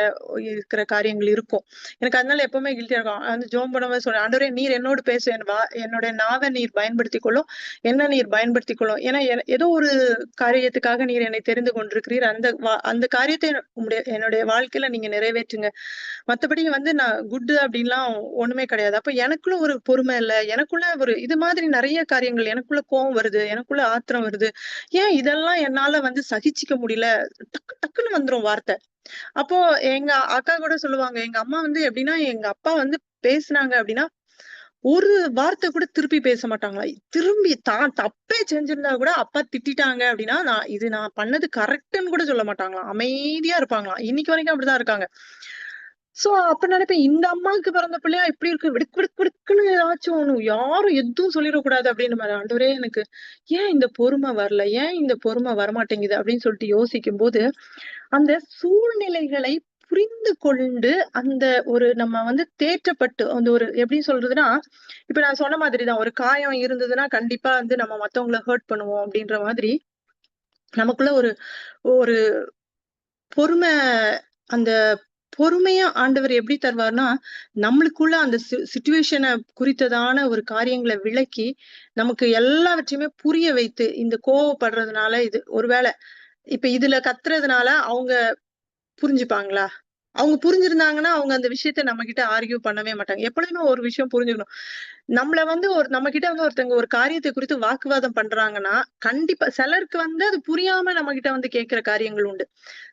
இருக்கிற காரியங்கள் இருக்கும். எனக்கு அதனால எப்பவுமே கில்ட்டியா இருக்கும். அந்த ஜெபம் பண்ணும்போது சொல்றேன், ஆண்டவரே நீர் என்னோடு பேசு. என்னுடைய நாவ நீர் பயன்படுத்திக் கொள்ளும். என்ன நீர் பயன்படுத்திக் கொள்ளும். ஏன்னா ஏதோ ஒரு காரியத்துக்காக நீர் என்னை தெரிந்து கொண்டிருக்கிறீர். அந்த காரியத்தை என்னுடைய வாழ்க்கையில நீங்க நிறைவேற்றுங்க. மத்தபடி வந்து நான் குட் அப்படின்லாம் ஒண்ணுமே கிடையாது. அப்ப எனக்குள்ள ஒரு பொறுமை இல்ல. எனக்குள்ள ஒரு இது மாதிரி நிறைய காரியங்கள் எனக்குள்ள கோவம் வருது. எனக்குள்ள ஆத்திரம் வருது. ஏன் இதெல்லாம் என்னால வந்து சகிச்சுக்க முடியல. டக்கு டக்குன்னு வந்துரும் வார்த்தை. அப்போ எங்க அக்கா கூட சொல்லுவாங்க. எங்க அம்மா வந்து எப்படின்னா, எங்க அப்பா வந்து பேசுனாங்க அப்படின்னா, ஒரு வார்த்தை கூட திருப்பி பேச மாட்டாங்களாம். திரும்பி தான் தப்பே செஞ்சிருந்தா கூட அப்பா திட்டிட்டாங்க அப்படின்னா, நான் பண்ணது கரெக்ட்ன்னு கூட சொல்ல மாட்டாங்களாம். அமைதியா இருப்பாங்களாம். இன்னைக்கு வரைக்கும் அப்படிதான் இருக்காங்க. சோ அப்ப நினைப்பேன், இந்த அம்மாவுக்கு பிறந்த பிள்ளையா இப்படி இருக்கு. விடுக்கு விடுக்கு விடுக்குன்னு ஏதாச்சும் ஒண்ணு யாரும் எதுவும் சொல்லிடக்கூடாது அப்படின்னு மாரி. ஆண்டவரே எனக்கு ஏன் இந்த பொறுமை வரல? ஏன் இந்த பொறுமை வரமாட்டேங்குது? அப்படின்னு சொல்லிட்டு யோசிக்கும்போது, அந்த சூழ்நிலைகளை புரிந்து கொண்டு, அந்த ஒரு நம்ம வந்து தேற்றப்பட்டு, அந்த ஒரு எப்படி சொல்றதுன்னா, இப்ப நான் சொன்ன மாதிரி தான். ஒரு காயம் இருந்ததுன்னா, கண்டிப்பா வந்து நம்ம மத்தவங்கள ஹர்ட் பண்ணுவோம் அப்படின்ற மாதிரி, நமக்குள்ள ஒரு ஒரு பொறுமை அந்த பொறுமையா ஆண்டவர் எப்படி தருவார்ன்னா, நம்மளுக்குள்ள அந்த சிச்சுவேஷன குறித்ததான ஒரு காரியங்கள விளக்கி, நமக்கு எல்லாவற்றையுமே புரிய வைத்து, இந்த கோவப்படுறதுனால இது ஒருவேள இப்ப இதுல கத்துறதுனால அவங்க புரிஞ்சுப்பாங்களா? அவங்க புரிஞ்சிருந்தாங்கன்னா, அவங்க அந்த விஷயத்த நம்மகிட்ட ஆர்க்யூ பண்ணவே மாட்டாங்க. எப்பொழுதுமே ஒரு விஷயம் புரிஞ்சுக்கணும். நம்மள வந்து நம்மகிட்ட வந்து ஒருத்தங்க ஒரு காரியத்தை குறித்து வாக்குவாதம் பண்றாங்கன்னா, கண்டிப்பா சிலருக்கு வந்து அது புரியாம நம்மகிட்ட வந்து கேட்கிற காரியங்கள் உண்டு.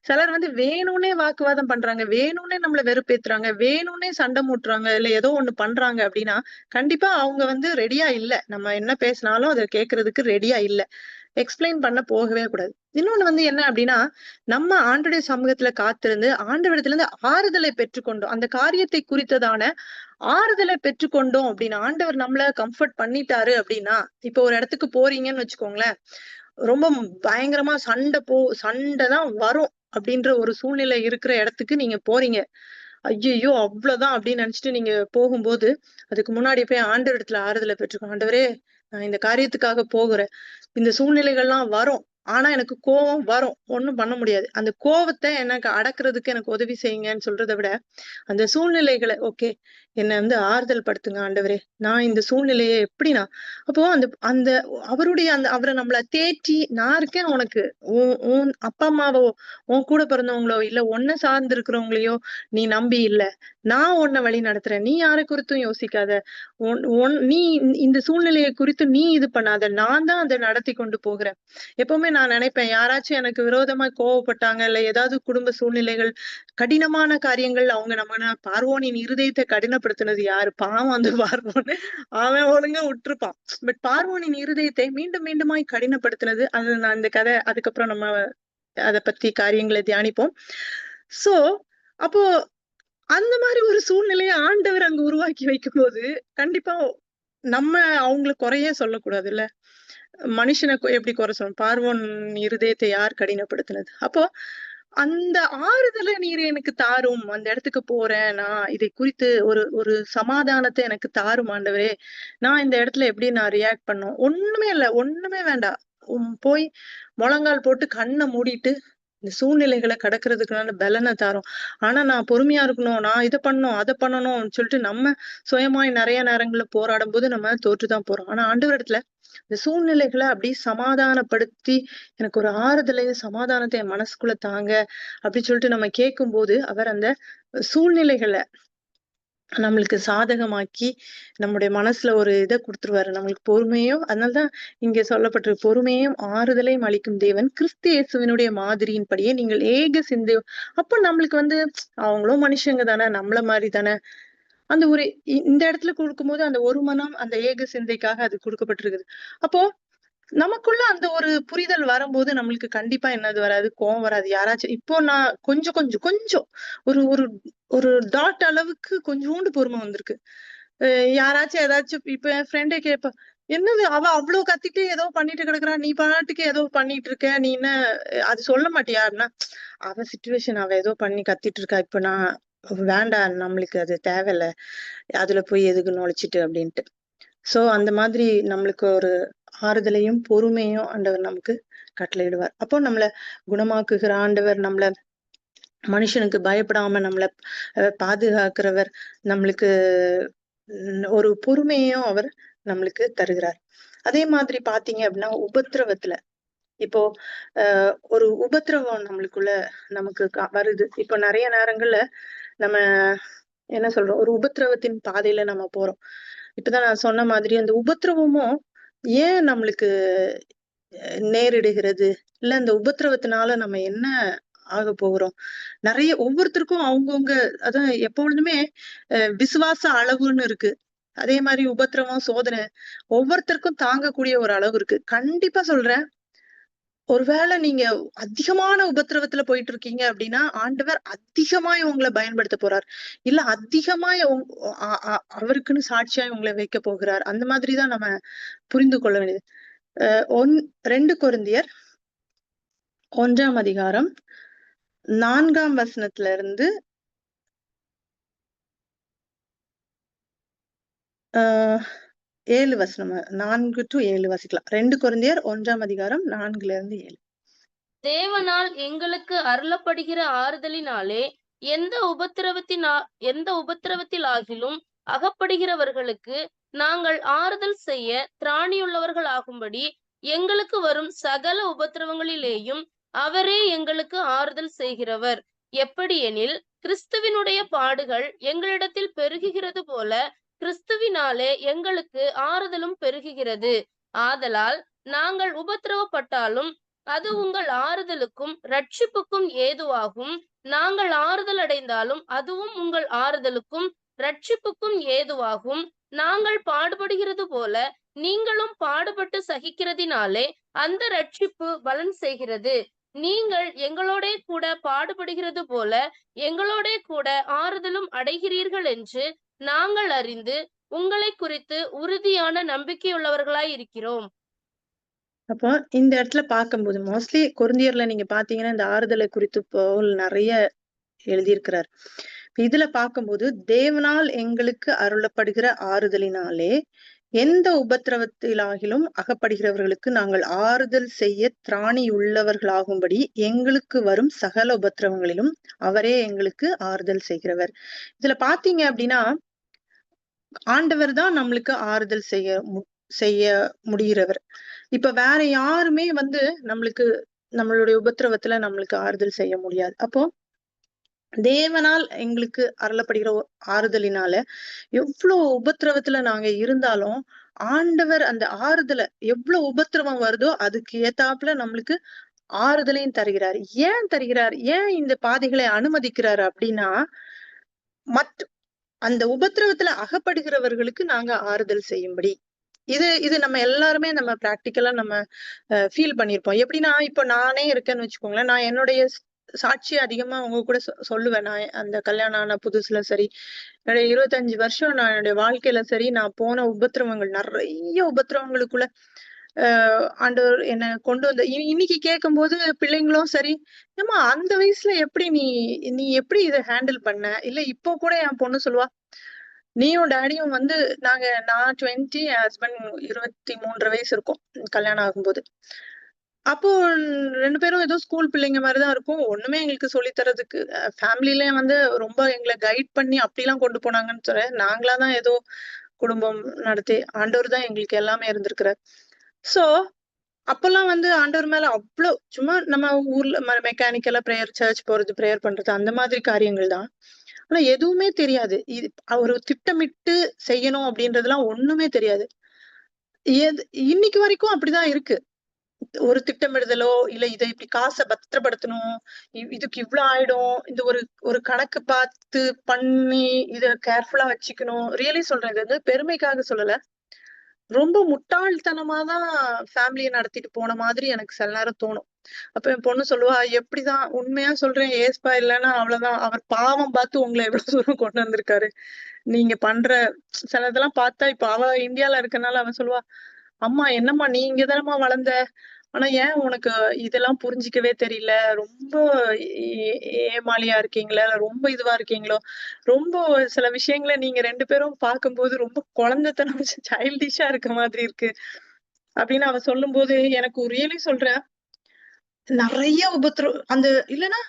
சிலர் வந்து வேணும்னே வாக்குவாதம் பண்றாங்க. வேணும்னே நம்மள வெறுப்பேத்துறாங்க. வேணும்னே சண்டை மூட்டுறாங்க. இல்ல ஏதோ ஒண்ணு பண்றாங்க அப்படின்னா, கண்டிப்பா அவங்க வந்து ரெடியா இல்ல. நம்ம என்ன பேசினாலும் அத கேட்கறதுக்கு ரெடியா இல்ல. எக்ஸ்பிளைன் பண்ண போகவே கூடாது. இன்னொன்னு வந்து என்ன அப்படின்னா, நம்ம ஆண்டவருடைய சமூகத்துல காத்திருந்து, ஆண்டவரிடத்திலிருந்து ஆறுதலை பெற்றுக்கொண்டோம். அந்த காரியத்தை குறித்ததான ஆறுதலை பெற்றுக்கொண்டோம் அப்படின்னா, ஆண்டவர் நம்மள கம்ஃபர்ட் பண்ணிட்டாரு அப்படின்னா, இப்போ ஒரு இடத்துக்கு போறீங்கன்னு வச்சுக்கோங்களேன். ரொம்ப பயங்கரமா சண்டை தான் வரும் அப்படின்ற ஒரு சூழ்நிலை இருக்கிற இடத்துக்கு நீங்க போறீங்க. ஐயையோ! அவ்வளவுதான் அப்படின்னு நினைச்சுட்டு நீங்க போகும்போது, அதுக்கு முன்னாடி போய் ஆண்டவரிடத்துல ஆறுதல பெற்றுக்கணும். ஆண்டவரே, நான் இந்த காரியத்துக்காக போகுறேன். இந்த சூழ்நிலைகள்லாம் வரும். ஆனா எனக்கு கோவம் வரும். ஒண்ணும் பண்ண முடியாது. அந்த கோவத்த எனக்கு அடக்குறதுக்கு எனக்கு உதவி செய்யுங்கன்னு சொல்றத விட, அந்த சூழ்நிலைகள ஓகே. என்ன வந்து ஆறுதல் படுத்துங்க ஆண்டவரே. நான் இந்த சூழ்நிலைய எப்படின்னா அப்போ அந்த அந்த அவர நம்மள தேற்றி, நான் இருக்கேன் உனக்கு. உன் உன் அப்பா அம்மாவோ, உன் கூட பிறந்தவங்களோ, இல்ல உன்ன சார்ந்து இருக்கிறவங்களையோ நீ நம்பி இல்ல. நான் உன்ன வழி நடத்துறேன். நீ யார குறித்தும் யோசிக்காத. உன் உன் நீ இந்த சூழ்நிலைய குறித்து நீ இது பண்ணாத. நான் தான் அத நடத்தி கொண்டு போகிறேன். எப்பவுமே நான் நினைப்பேன், யாராச்சும் எனக்கு விரோதமா கோவப்பட்டாங்க, இல்ல ஏதாவது குடும்ப சூழ்நிலைகள், கடினமான காரியங்கள் அவங்க பார்வோனின் இருதயத்தை கடினப்படுத்தினது யாரு? பாவம் அந்த பார்வோன். அவன் ஒழுங்கா விட்டுருப்பான். பட் பார்வோனின் இருதயத்தை மீண்டும் மீண்டுமாய் கடினப்படுத்தினது, அது நான் இந்த கதை அதுக்கப்புறம் நம்ம அத பத்தி காரியங்களை தியானிப்போம். சோ, அப்போ அந்த மாரி ஒரு சூழ்நிலைய ஆண்டவர் அங்க உருவாக்கி வைக்கும்போது, கண்டிப்பா நம்ம அவங்கள குறையே சொல்லக்கூடாதுல்ல. மனுஷன எப்படி குறை சொல்லணும்? பார்வோன் இருதயத்தை யார் கடினப்படுத்தினது? அப்போ அந்த ஆறுதல நீர் எனக்கு தாரும். அந்த இடத்துக்கு போறேன். நான் இதை குறித்து ஒரு ஒரு சமாதானத்த எனக்கு தாரும் ஆண்டவரே. நான் இந்த இடத்துல எப்படி நான் ரியாக்ட் பண்ணணும்? ஒண்ணுமே இல்ல. ஒண்ணுமே வேண்டாம். போய் முழங்கால் போட்டு கண்ண மூடிட்டு, இந்த சூழ்நிலைகள கடக்கிறதுக்கான பலன தாரும். ஆனா நான் பொறுமையா இருக்கணும். நான் இத பண்ணணும், அத பண்ணணும்னு சொல்லிட்டு நம்ம சுயமாய் நெறைய நேரங்கள்ல போராடும்போது நம்ம தோற்று தான் போறோம். ஆனா ஆண்டவரிடத்துல இந்த சூழ்நிலைகள அப்படியே சமாதானப்படுத்தி, எனக்கு ஒரு ஆறுதலையும், சமாதானத்த என் மனசுக்குள்ள தாங்க, அப்படின்னு சொல்லிட்டு நம்ம கேட்கும்போது, அவர் அந்த சூழ்நிலைகள நம்மளுக்கு சாதகமாக்கி, நம்முடைய மனசுல ஒரு இத குடுத்துருவாரு. நம்மளுக்கு பொறுமையும் அதனால தான் இங்க சொல்லப்பட்டிருக்கு. பொறுமையும், ஆறுதலையும் அளிக்கும் தேவன் கிறிஸ்து இயேசுவினுடைய மாதிரியின்படியே நீங்கள் ஏக சிந்தை அப்ப நம்மளுக்கு வந்து அவங்களும் மனுஷங்க தானே, நம்மள மாரி தானே. அந்த ஒரு இந்த இடத்துல குடுக்கும்போது அந்த ஒரு மனம், அந்த ஏக சிந்தைக்காக அது குடுக்கப்பட்டிருக்குது. அப்போ நமக்குள்ள அந்த ஒரு புரிதல் வரும்போது நம்மளுக்கு கண்டிப்பா என்னது வராது, கோவம் வராது. யாராச்சும் இப்போ நான் கொஞ்சம் கொஞ்சம் கொஞ்சம் ஒரு ஒரு ஒரு டாட் அளவுக்கு கொஞ்சூண்டு பொறுமை வந்திருக்கு. அ யாராச்சும் ஏதாச்சும் இப்ப என் ஃப்ரெண்டே கேட்பா, "என்னது அவ அவ்ளோ கத்திட்டு ஏதோ பண்ணிட்டு கிடக்குறா. நீ பாட்டுக்கு ஏதோ பண்ணிட்டு இருக்க. நீ என்ன அது சொல்ல மாட்டியா?" அப்படின்னா, "அவ சிச்சுவேஷன் அவ ஏதோ பண்ணி கத்திட்டு இருக்கா. இப்ப நான் வேண்டாம் நம்மளுக்கு அது தேவையில்ல. அதுல போய் எதுக்கு நுழைச்சிட்டு" அப்படின்ட்டு. சோ அந்த மாதிரி நம்மளுக்கு ஒரு ஆறுதலையும், பொறுமையும் ஆண்டவர் நமக்கு கட்டளையிடுவார். அப்போ நம்மள குணமாக்குகிற ஆண்டவர், நம்மள மனுஷனுக்கு பயப்படாம நம்மள பாதுகாக்கிறவர், நம்மளுக்கு ஒரு பொறுமையையும் அவர் நம்மளுக்கு தருகிறார். அதே மாதிரி பார்த்தீங்க அப்படின்னா, உபத்திரவத்துல இப்போ ஒரு உபத்திரவம் நமக்கு வருது. இப்போ நிறைய நேரங்கள்ல நம்ம என்ன சொல்றோம், ஒரு உபத்திரவத்தின் பாதையில நம்ம போறோம். இப்பதான் நான் சொன்ன மாதிரி அந்த உபத்திரவமும் ஏன் நம்மளுக்கு நேரிடுகிறது, இல்ல அந்த உபத்திரவத்தினால நம்ம என்ன ஆக போகிறோம். நிறைய ஒவ்வொருத்தருக்கும் அவங்கவுங்க அதான் எப்பொழுதுமே விசுவாச அளவுன்னு இருக்கு. அதே மாதிரி உபத்திரவம், சோதனை ஒவ்வொருத்தருக்கும் தாங்கக்கூடிய ஒரு அளவு இருக்கு. கண்டிப்பா சொல்றேன், ஒருவேளை நீங்க அதிகமான உபத்திரவத்துல போயிட்டு இருக்கீங்க அப்படின்னா, ஆண்டவர் அதிகமாய் உங்களை பயன்படுத்த போறார். இல்ல அதிகமாய் அவருக்குன்னு சாட்சியாய் உங்களை வைக்க போகிறார். அந்த மாதிரிதான் நம்ம புரிந்து கொள்ள வேண்டியது. 2 கொரிந்தியர் 1ஆம் அதிகாரம் 4ஆம் வசனத்துல இருந்து 7 வசனம் 4 to 7 வாசிக்கலாம். 2 கொரிந்தியர் 1ஆம் அதிகாரம் 4ல இருந்து 7. தேவனால் எங்களுக்கு அருளப்படுகிற ஆறுதலினாலே எந்த உபத்திரவத்திலாகிலும் அகப்படுகிறவர்களுக்கு நாங்கள் ஆறுதல் செய்ய திராணியுள்ளவர்கள் ஆகும்படி எங்களுக்கு வரும் சகல உபத்திரவங்களிலேயும் அவரே எங்களுக்கு ஆறுதல் செய்கிறவர். எப்படியெனில் கிறிஸ்துவினுடைய பாடுகள் எங்களிடத்தில் பெருகுகிறது போல கிறிஸ்துவினாலே எங்களுக்கு ஆறுதலும் பெருகுகிறது. ஆதலால் நாங்கள் உபத்திரவப்பட்டாலும் அது உங்கள் ஆறுதலுக்கும் ரட்சிப்புக்கும் ஏதுவாகும். நாங்கள் ஆறுதல் அடைந்தாலும் அதுவும் உங்கள் ஆறுதலுக்கும் ரட்சிப்புக்கும் ஏதுவாகும். நாங்கள் பாடுபடுகிறது போல நீங்களும் பாடுபட்டு சகிக்கிறதினாலே அந்த ரட்சிப்பு பலன் செய்கிறது. நீங்கள் எங்களோடே கூட பாடுபடுகிறது போல எங்களோடே கூட ஆறுதலும் அடைகிறீர்கள் என்று நாங்கள் அறிந்து உங்களை குறித்து உறுதியான நம்பிக்கையுள்ளவர்களாய் இருக்கிறோம். அப்போ இந்த இடத்துல பார்க்கும்போது மோஸ்ட்லி கொரிந்தியர்ல நீங்க பாத்தீங்கன்னா இந்த ஆறுதலை குறித்து பவுல் நிறைய எழுதியிருக்கிறார். இதுல பார்க்கும்போது தேவனால் எங்களுக்கு அருளப்படுகிற ஆறுதலினாலே எந்த உபத்திரவத்திலாகிலும் அகப்படுகிறவர்களுக்கு நாங்கள் ஆறுதல் செய்ய திராணி உள்ளவர்களாகும்படி எங்களுக்கு வரும் சகல உபத்திரவங்களிலும் அவரே எங்களுக்கு ஆறுதல் செய்கிறவர். இதுல பாத்தீங்க அப்படின்னா ஆண்டவர் தான் நம்மளுக்கு ஆறுதல் செய்ய முடிகிறவர். இப்ப வேற யாருமே நம்மளுடைய உபத்திரவத்துல நம்மளுக்கு ஆறுதல் செய்ய முடியாது. அப்போ தேவனால் எங்களுக்கு அருளப்படுகிற ஆறுதலினால எவ்வளவு உபத்திரவத்துல நாங்க இருந்தாலும் ஆண்டவர் அந்த ஆறுதலை எவ்வளவு உபத்திரவம் வருதோ அதுக்கு ஏத்தாப்புல நம்மளுக்கு ஆறுதலையும் தருகிறார். ஏன் தருகிறார், ஏன் இந்த பாதைகளை அனுமதிக்கிறார் அப்படின்னா, அந்த உபத்திரவத்துல அகப்படுகிறவர்களுக்கு நாங்க ஆறுதல் செய்யும்படி. இது நம்ம எல்லாருமே நம்ம பிராக்டிக்கலா நம்ம ஃபீல் பண்ணிருப்போம். எப்படின்னா இப்ப நானே இருக்கேன்னு வச்சுக்கோங்களேன், நான் என்னுடைய சாட்சி அதிகமா உங்க கூட சொல்லுவேன். நான் அந்த கல்யாணம் ஆன புதுசுல சரி, என்னுடைய 25 வருஷம் நான் என்னுடைய வாழ்க்கையில சரி, நான் போன உபத்திரவங்கள் நிறைய உபத்திரவங்களுக்குள்ள ஆண்டவர் என்ன கொண்டு வந்த இன்னைக்கு கேட்கும் போது பிள்ளைங்களும் சரி, ஏமா அந்த வயசுல எப்படி நீ எப்படி இதை ஹேண்டில் பண்ண, இல்ல இப்போ கூட என் பொண்ணு சொல்லுவா, நீயும் டேடியும் நான் 20, என் ஹஸ்பண்ட் 23 வயசு இருக்கும் கல்யாணம் ஆகும்போது. அப்போ 2 பேரும் ஏதோ ஸ்கூல் பிள்ளைங்க மாதிரிதான் இருக்கும். ஒண்ணுமே எங்களுக்கு சொல்லி தரதுக்கு ஃபேமிலில ரொம்ப எங்களை கைட் பண்ணி அப்படிலாம் கொண்டு போனாங்கன்னு சொல்ல, நாங்களாதான் ஏதோ குடும்பம் நடத்தி ஆண்டவர் தான் எங்களுக்கு எல்லாமே இருந்திருக்கிறார். சோ அப்பெல்லாம் ஆண்டவர் மேல அவ்வளவு சும்மா நம்ம ஊர்ல மெக்கானிக்கலா சர்ச் போறது, பிரேயர் பண்றது அந்த மாதிரி காரியங்கள் தான். ஆனா எதுவுமே தெரியாது. ஒரு திட்டமிட்டு செய்யணும் அப்படின்றதெல்லாம் ஒண்ணுமே தெரியாது. இன்னைக்கு வரைக்கும் அப்படிதான் இருக்கு. ஒரு திட்டமிடுதலோ இல்ல இதை இப்படி காசை பத்திரப்படுத்தணும், இதுக்கு இவ்வளவு ஆயிடும், இந்த ஒரு கணக்கு பார்த்து பண்ணி இத கேர்ஃபுல்லா வச்சுக்கணும். ரியலி சொல்றேன், இது பெருமைக்காக சொல்லல. ரொம்ப முட்டாள்தனமாதான் ஃபேமிலியை நடத்திட்டு போன மாதிரி எனக்கு சில நேரம் தோணும். அப்ப என் பொண்ணு சொல்லுவா, எப்படிதான் உண்மையா சொல்றேன், ஏஸ்பா இல்லைன்னா அவ்வளவுதான், அவர் பாவம் பார்த்து உங்களை எவ்வளவு தூரம் கொண்டு வந்திருக்காரு. நீங்க பண்ற சிலதெல்லாம் பார்த்தா, இப்ப அவ இந்தியால இருக்கனால அவன் சொல்லுவா, அம்மா என்னம்மா நீ இங்கதானம்மா வளர்ந்த, ஆனா ஏன் உனக்கு இதெல்லாம் புரிஞ்சிக்கவே தெரியல, ரொம்ப ஏமாளியா இருக்கீங்களா, ரொம்ப இதுவா இருக்கீங்களோ, ரொம்ப சில விஷயங்களை நீங்க 2 பேரும் பார்க்கும்போது ரொம்ப குழந்தைத்தனம் சைல்டிஷா இருக்க மாதிரி இருக்கு அப்படின்னு அவ சொல்லும் போது எனக்கு ரியலி சொல்றேன், நிறைய இல்லைன்னா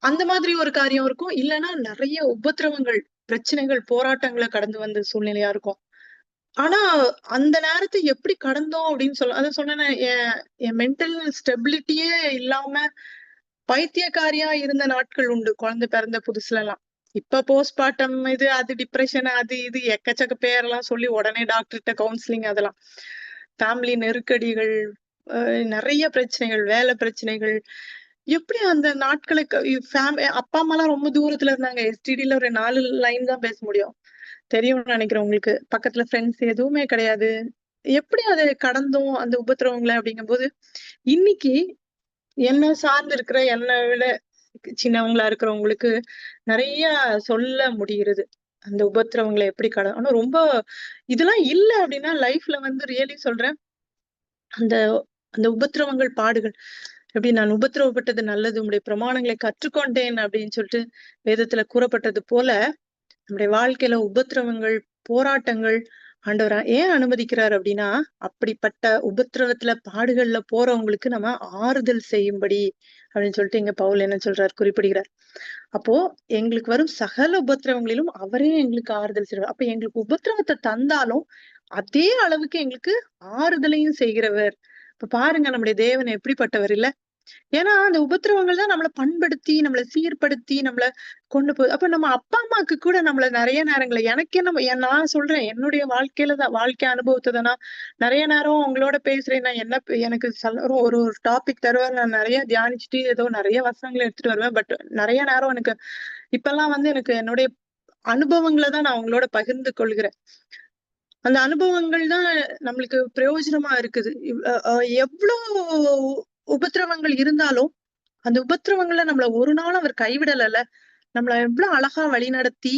அந்த மாதிரி ஒரு காரியம் இருக்கும், இல்லைன்னா நிறைய உபத்திரவங்கள், பிரச்சனைகள், போராட்டங்களை கடந்து வந்த சூழ்நிலையா இருக்கும். ஆனா அந்த நேரத்தை எப்படி கடந்தோம் அப்படின்னு சொல்ல அதான் சொன்னேனே, என் மென்டல் ஸ்டெபிலிட்டியே இல்லாம பைத்தியக்காரியா இருந்த நாட்கள் உண்டு குழந்தை பிறந்த புதுசுல எல்லாம். இப்ப போஸ்ட்மார்ட்டம் இது அது டிப்ரெஷன் அது இது எக்கச்சக்க பேரெல்லாம் சொல்லி உடனே டாக்டர்கிட்ட கவுன்சிலிங் அதெல்லாம். ஃபேமிலி நெருக்கடிகள், நிறைய பிரச்சனைகள், வேலை பிரச்சனைகள். எப்படி அந்த நாட்களுக்கு அப்பா அம்மா எல்லாம் ரொம்ப தூரத்துல இருந்தாங்க. எஸ்டிடில ஒரு 4 லைன் தான் பேச முடியும். தெரியும்னு நினைக்கிறேன் உங்களுக்கு. பக்கத்துல ஃப்ரெண்ட்ஸ் எதுவுமே கிடையாது. எப்படி அதை கடந்தோம் அந்த உபத்திரவங்களை அப்படிங்கும்போது, இன்னைக்கு என்ன சார்ந்து இருக்கிற என்னை விட சின்னவங்களா இருக்கிறவங்களுக்கு நிறைய சொல்ல முடிகிறது. அந்த உபத்திரவங்களை எப்படி ஆனா ரொம்ப இதெல்லாம் இல்ல அப்படின்னா லைஃப்ல வந்து ரியலி சொல்றேன். அந்த அந்த உபத்திரவங்கள் பாடுகள் எப்படி நான் உபத்திரவப்பட்டது நல்லது உங்களுடைய பிரமாணங்களை கற்றுக்கொண்டேன் அப்படின்னு சொல்லிட்டு வேதத்துல கூறப்பட்டது போல நம்முடைய வாழ்க்கையில உபத்திரவங்கள், போராட்டங்கள் ஆண்டவர் ஏன் அனுமதிக்கிறார் அப்படின்னா, அப்படிப்பட்ட உபத்திரவத்துல பாடுகள்ல போறவங்களுக்கு நம்ம ஆறுதல் செய்யும்படி அப்படின்னு சொல்லிட்டு இங்க பவுல் என்ன சொல்றார் குறிப்பிடுகிறார். அப்போ எங்களுக்கு வரும் சகல உபத்திரவங்களிலும் அவரே எங்களுக்கு ஆறுதல் செய்வார். அப்ப எங்களுக்கு உபத்திரவத்தை தந்தாலும் அதே அளவுக்கு எங்களுக்கு ஆறுதலையும் செய்கிறவர். இப்ப பாருங்க நம்முடைய தேவன் எப்படிப்பட்டவர் இல்ல. ஏன்னா அந்த உபத்திரவங்கள் தான் நம்மளை பண்படுத்தி நம்மளை சீர்படுத்தி நம்மள கொண்டு போகுது. அப்ப நம்ம அப்பா அம்மாக்கு கூட நம்மள நிறைய நேரங்கள்ல எனக்கு என்ன நான் சொல்றேன் என்னுடைய வாழ்க்கையில தான் வாழ்க்கை அனுபவத்தை தான் நான் நிறைய நேரம் உங்களோட பேசுறேன். நான் என்ன எனக்கு ஒரு ஒரு டாபிக் தருவார். நான் நிறைய தியானிச்சுட்டு ஏதோ நிறைய வசனங்களை எடுத்துட்டு வருவேன். பட் நிறைய நேரம் எனக்கு இப்பெல்லாம் வந்து எனக்கு என்னுடைய அனுபவங்களை தான் நான் உங்களோட பகிர்ந்து கொள்கிறேன். அந்த அனுபவங்கள் தான் நம்மளுக்கு பிரயோஜனமா இருக்குது. எவ்வளவு உபத்திரவங்கள் இருந்தாலும் அந்த உபத்திரவங்களை நம்மள ஒரு நாள் அவர் கைவிடலல. நம்மள எவ்வளவு அழகா வழி நடத்தி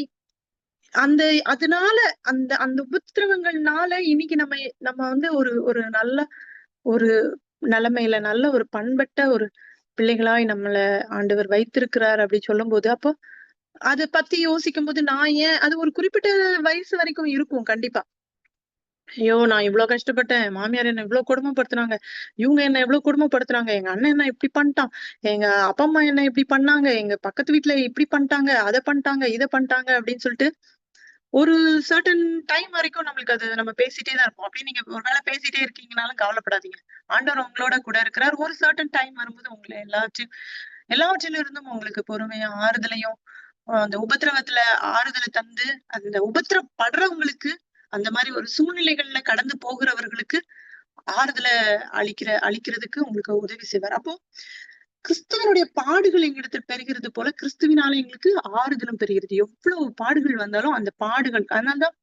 அந்த அதனால அந்த அந்த உபத்திரவங்கள்னால இன்னைக்கு நம்ம நம்ம வந்து ஒரு ஒரு நல்ல ஒரு நிலைமையில நல்ல ஒரு பண்பட்ட ஒரு பிள்ளைகளாய் நம்மள ஆண்டவர் வைத்திருக்கிறார் அப்படி சொல்லும் போது அப்போ அதை பத்தி யோசிக்கும் போது நான் ஏன் அது ஒரு குறிப்பிட்ட வயசு வரைக்கும் இருக்கும் கண்டிப்பா. ஐயோ நான் இவ்வளவு கஷ்டப்பட்டேன் மாமியார் என்ன இவ்வளவு கொடுமைப்படுத்துனாங்க இவங்க என்ன எவ்வளவு கொடுமைப்படுத்துறாங்க எங்க அண்ணன் என்ன இப்படி பண்ணிட்டான் எங்க அப்பா அம்மா என்ன இப்படி பண்ணாங்க எங்க பக்கத்து வீட்டுல இப்படி பண்ணிட்டாங்க அதை பண்ணிட்டாங்க இதை பண்ணிட்டாங்க அப்படின்னு சொல்லிட்டு ஒரு சர்டன் டைம் வரைக்கும் நம்மளுக்கு அது நம்ம பேசிட்டே தான் இருப்போம். அப்படி நீங்க ஒருவேளை பேசிட்டே இருக்கீங்கனாலும் கவலைப்படாதீங்க. ஆண்டவர் உங்களோட கூட இருக்கிறார். ஒரு சர்டன் டைம் வரும்போது உங்களை எல்லாவற்றிலும் இருந்தும் உங்களுக்கு பொறுமையும் ஆறுதலையும் அந்த உபத்திரவத்துல ஆறுதலை தந்து அந்த உபத்திரப்படுறவங்களுக்கு அந்த மாதிரி ஒரு சூழ்நிலைகள்ல கடந்து போகிறவர்களுக்கு ஆறுதலை அளிக்கிறதுக்கு உங்களுக்கு உதவி செய்வார். அப்போ கிறிஸ்துவனுடைய பாடுகள் எங்களிடத்தில் பெறுகிறது போல கிறிஸ்துவினால எங்களுக்கு ஆறுதலும் பெறுகிறது. எவ்வளவு பாடுகள் வந்தாலும் அந்த பாடுகள் அதனால்தான்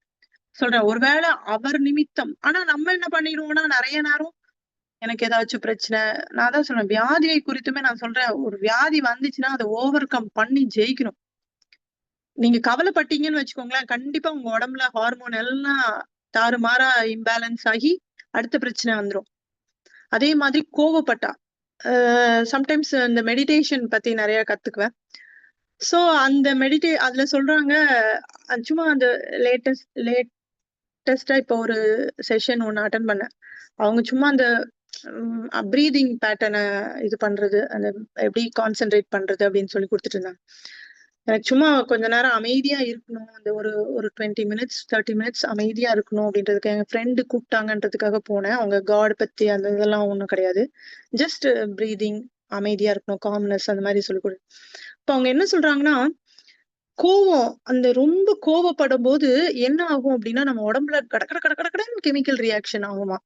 சொல்றேன் ஒருவேளை அவர் நிமித்தம் ஆனா நம்ம என்ன பண்ணிடுவோம்னா நிறைய நேரம் எனக்கு ஏதாச்சும் பிரச்சனை நான் தான் சொல்றேன் வியாதியை குறித்துமே நான் சொல்றேன் ஒரு வியாதி வந்துச்சுன்னா அதை ஓவர் கம் பண்ணி ஜெயிக்கணும். நீங்க கவலைப்பட்டீங்கன்னு வச்சுக்கோங்களேன் கண்டிப்பா உங்க உடம்புல ஹார்மோன் எல்லாம் தாறுமாறா இம்பேலன்ஸ் ஆகி அடுத்த பிரச்சனை வந்துரும். அதே மாதிரி கோவப்பட்டா சம்டைம்ஸ் இந்த மெடிடேஷன் பத்தி நிறைய கத்துக்குவேன். சோ அந்த அதுல சொல்றாங்க சும்மா அந்த லேட்டஸ்டா இப்ப ஒரு செஷன் ஒண்ணு அட்டன் பண்ணேன். அவங்க சும்மா அந்த பிரீதிங் பேட்டர்னை இது பண்றது அந்த எப்படி கான்சென்ட்ரேட் பண்றது அப்படின்னு சொல்லி கொடுத்துட்டு இருந்தாங்க. எனக்கு சும்மா கொஞ்ச நேரம் அமைதியா இருக்கணும் அந்த ஒரு 20 மினிட்ஸ் 30 மினிட்ஸ் அமைதியா இருக்கணும் அப்படின்றதுக்கு எங்க ஃப்ரெண்டு கூப்பிட்டாங்கன்றதுக்காக போனேன். அவங்க காட் பத்தி அந்த இதெல்லாம் ஒண்ணும் கிடையாது. ஜஸ்ட் பிரீதிங் அமைதியா இருக்கணும் காம்னஸ் அந்த மாதிரி சொல்லி கொடு. இப்ப அவங்க என்ன சொல்றாங்கன்னா கோவம் அந்த ரொம்ப கோவப்படும் போது என்ன ஆகும் அப்படின்னா நம்ம உடம்புல கடற்கடன்னு கெமிக்கல் ரியாக்ஷன் ஆகுமா.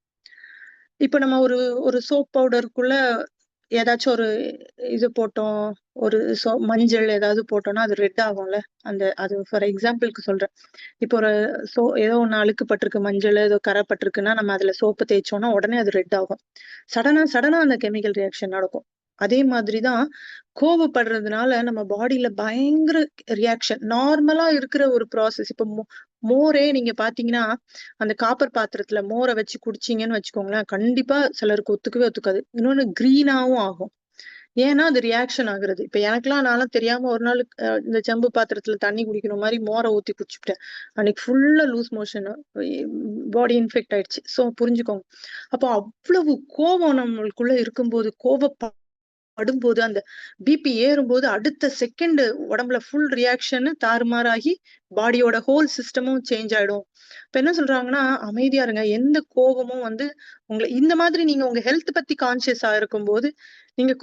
இப்ப நம்ம ஒரு ஒரு சோப் பவுடருக்குள்ள ஏதாச்சும் ஒரு இது போட்டோம் ஒரு மஞ்சள் ஏதாவது போட்டோம்னா அது ரெட் ஆகும்ல. அது ஃபார் எக்ஸாம்பிளுக்கு சொல்றேன். இப்போ ஒரு ஏதோ ஒண்ணு அழுக்குப்பட்டிருக்கு மஞ்சள் ஏதோ கரைப்பட்டிருக்குன்னா நம்ம அதுல சோப்பு தேய்ச்சோம்னா உடனே அது ரெட் ஆகும். சடனா அந்த கெமிக்கல் ரியாக்ஷன் நடக்கும். அதே மாதிரிதான் கோபப்படுறதுனால நம்ம பாடியில பயங்கர ரியாக்ஷன் நார்மலா இருக்கிற ஒரு ப்ராசஸ். இப்ப மோரே நீங்க பாத்தீங்கன்னா அந்த காப்பர் பாத்திரத்துல மோரை வச்சு குடிச்சீங்கன்னு வச்சுக்கோங்களேன் கண்டிப்பா சிலருக்கு ஒத்துக்காது. இன்னொன்னு கிரீனாவும் ஆகும். ஏன்னா அது ரியாக்ஷன் ஆகுறது. இப்ப எனக்கெல்லாம் நானும் தெரியாம ஒரு நாள் இந்த செம்பு பாத்திரத்துல தண்ணி குடிக்கிற மாதிரி மோரை ஊத்தி குடிச்சுட்டேன். அன்னைக்கு ஃபுல்லா லூஸ் மோஷன் பாடி இன்ஃபெக்ட் ஆயிடுச்சு. சோ புரிஞ்சுக்கோங்க. அப்போ அவ்வளவு கோபம் நம்மளுக்குள்ள இருக்கும்போது படும்போது அந்த பிபி ஏறும்போது அடுத்த செகண்ட் உடம்புல ஃபுல் ரியாக்ஷன் தாறுமாறாகி பாடியோட ஹோல் சிஸ்டமும் சேஞ்ச் ஆயிடும். இப்ப என்ன சொல்றாங்கன்னா, அமைதியா இருங்க. எந்த கோபமும் வந்து உங்களை இந்த மாதிரி நீங்க உங்க ஹெல்த் பத்தி கான்சியஸா இருக்கும்போது நீங்க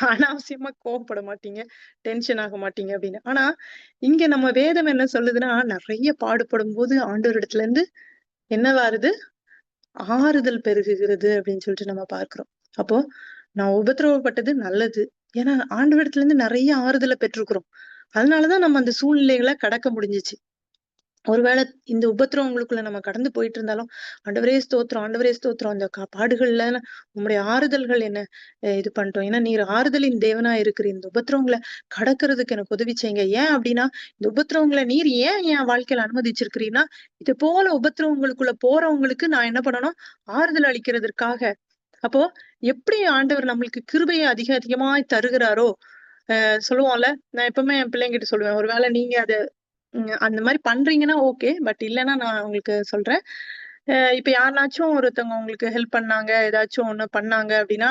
அனாவசியமா கோவப்பட மாட்டீங்க, டென்ஷன் ஆக மாட்டீங்க அப்படின்னு. ஆனா இங்க நம்ம வேதம் என்ன சொல்லுதுன்னா, நிறைய பாடுபடும் போது ஆண்டவரிடத்துல இருந்து என்ன வருது? ஆறுதல் பெருகுகிறது அப்படின்னு சொல்லிட்டு நம்ம பார்க்கிறோம். அப்போ நான் உபத்திரவப்பட்டது நல்லது. ஏன்னா ஆண்டவரிடத்துல இருந்து நிறைய ஆறுதலை பெற்றிருக்கிறோம். அதனாலதான் நம்ம அந்த சூழ்நிலைகளை கடக்க முடிஞ்சுச்சு. ஒருவேளை இந்த உபத்திரவங்களுக்குள்ள நம்ம கடந்து போயிட்டு இருந்தாலும், ஆண்டவரே ஸ்தோத்திரம், ஆண்டவரே ஸ்தோத்திரம். அந்த பாடுகள்ல உம்முடைய ஆறுதல்கள் என்ன இது பண்ணிட்டோம். ஏன்னா நீர் ஆறுதலின் தேவனா இருக்கிறீர். இந்த உபத்திரவங்களை கடக்கிறதுக்கு எனக்கு உதவி செய்யுங்க. ஏன் அப்படின்னா, இந்த உபத்திரவங்களை நீர் ஏன் என் வாழ்க்கையில அனுமதிச்சிருக்கிறீன்னா, இது போல உபத்திரவங்களுக்குள்ள போறவங்களுக்கு நான் என்ன பண்ணணும்? ஆறுதல் அளிக்கிறதற்காக. அப்போ எப்படி ஆண்டவர் நம்மளுக்கு கிருபையை அதிகமாய் தருகிறாரோ, சொல்லுவோம்ல, நான் எப்பவுமே என் பிள்ளைங்கிட்ட சொல்லுவேன். ஒருவேளை நீங்க அத அந்த மாரி பண்றீங்கன்னா ஓகே. பட் இல்லன்னா நான் உங்களுக்கு சொல்றேன். இப்ப யாருனாச்சும் ஒருத்தவங்க உங்களுக்கு ஹெல்ப் பண்ணாங்க, ஏதாச்சும் ஒண்ணு பண்ணாங்க அப்படின்னா,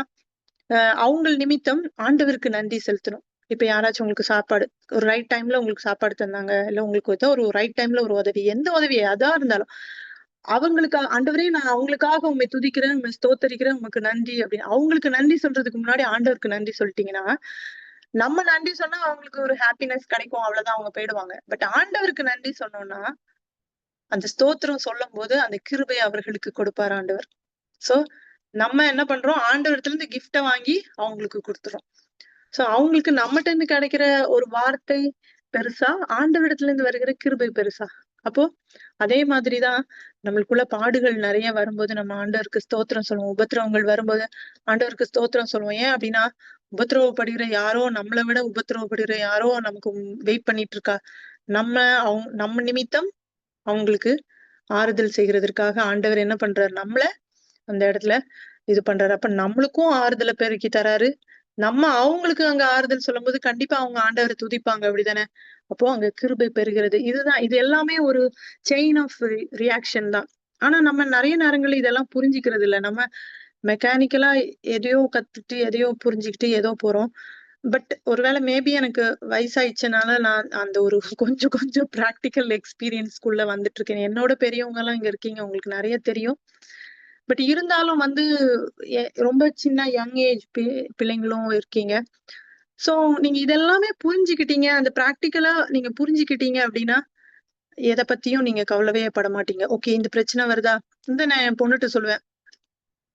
அவங்கள் நிமித்தம் ஆண்டவருக்கு நன்றி செலுத்தணும். இப்ப யாராச்சும் உங்களுக்கு சாப்பாடு ஒரு ரைட் டைம்ல உங்களுக்கு சாப்பாடு தந்தாங்க. இல்ல உங்களுக்கு ஏதோ ஒரு ரைட் டைம்ல ஒரு உதவி, எந்த உதவி எதா இருந்தாலும், அவங்களுக்கு ஆண்டவரே நான் அவங்களுக்காக உம்மை துதிக்கிறேன், உம்மை ஸ்தோத்தரிக்கிறேன், உமக்கு நன்றி அப்படின்னு. அவங்களுக்கு நன்றி சொல்றதுக்கு முன்னாடி ஆண்டவருக்கு நன்றி சொல்லிட்டீங்கன்னா, நம்ம நன்றி சொன்னா அவங்களுக்கு ஒரு ஹாப்பினஸ் கிடைக்கும். அவ்வளவுதான் அவங்க போயிடுவாங்க. பட் ஆண்டவருக்கு நன்றி சொன்னோம்னா, அந்த ஸ்தோத்திரம் சொல்லும்போது அந்த கிருபையை அவர்களுக்கு கொடுப்பார் ஆண்டவர். சோ நம்ம என்ன பண்றோம்? ஆண்டவரிடத்துல இருந்து கிஃப்ட்ட வாங்கி அவங்களுக்கு குடுத்துறோம். சோ அவங்களுக்கு நம்மட்ட இருந்து கிடைக்கிற ஒரு வார்த்தை பெருசா, ஆண்டவரிடத்துல இருந்து வருகிற கிருபை பெருசா? அப்போ அதே மாதிரிதான் நம்மளுக்குள்ள பாடுகள் நிறைய வரும்போது நம்ம ஆண்டவருக்கு ஸ்தோத்திரம் சொல்லுவோம். உபத்திரவங்கள் வரும்போது ஆண்டவருக்கு ஸ்தோத்திரம் சொல்லுவோம். ஏன் அப்படின்னா, உபத்திரவப்படுகிற யாரோ நம்மளை விட உபத்திரவப்படுகிற யாரோ நமக்கு வெயிட் பண்ணிட்டு இருக்கா. நம்ம நிமித்தம் அவங்களுக்கு ஆறுதல் செய்கிறதற்காக ஆண்டவர் என்ன பண்றாரு? நம்மள அந்த இடத்துல இது பண்றாரு. அப்ப நம்மளுக்கும் ஆறுதலை பெருக்கி தராரு. நம்ம அவங்களுக்கு அங்க ஆறுதல் சொல்லும்போது கண்டிப்பா அவங்க ஆண்டவரை துதிப்பாங்க. அப்படிதானே? அப்போ அங்க கிருபை பெறுகிறது. இதுதான் இது எல்லாமே ஒரு செயின் ஆஃப் ரியாக்ஷன் தான். ஆனா நம்ம நிறைய நேரங்கள்ல இதெல்லாம் புரிஞ்சுக்கிறது இல்ல. நம்ம மெக்கானிக்கலா எதையோ கத்துட்டு எதையோ புரிஞ்சுக்கிட்டு ஏதோ போறோம். பட் ஒருவேளை மேபி எனக்கு வயசாயிடுச்சனால நான் அந்த ஒரு கொஞ்சம் கொஞ்சம் பிராக்டிக்கல் எக்ஸ்பீரியன்ஸ்குள்ள வந்துட்டு இருக்கேன். என்னோட பெரியவங்க எல்லாம் இங்க இருக்கீங்க. உங்களுக்கு நிறைய தெரியும். பட் இருந்தாலும் வந்து ரொம்ப சின்ன யங் ஏஜ் பிள்ளைங்களும் இருக்கீங்க. சோ நீங்க இதெல்லாமே புரிஞ்சுக்கிட்டீங்க. அந்த பிராக்டிக்கலா நீங்க புரிஞ்சுக்கிட்டீங்க அப்படின்னா, எத பத்தியும் நீங்க கவலையே பட மாட்டீங்க. ஓகே இந்த பிரச்சனை வருதா? நான் என் பொண்ணுட்ட சொல்லுவேன்.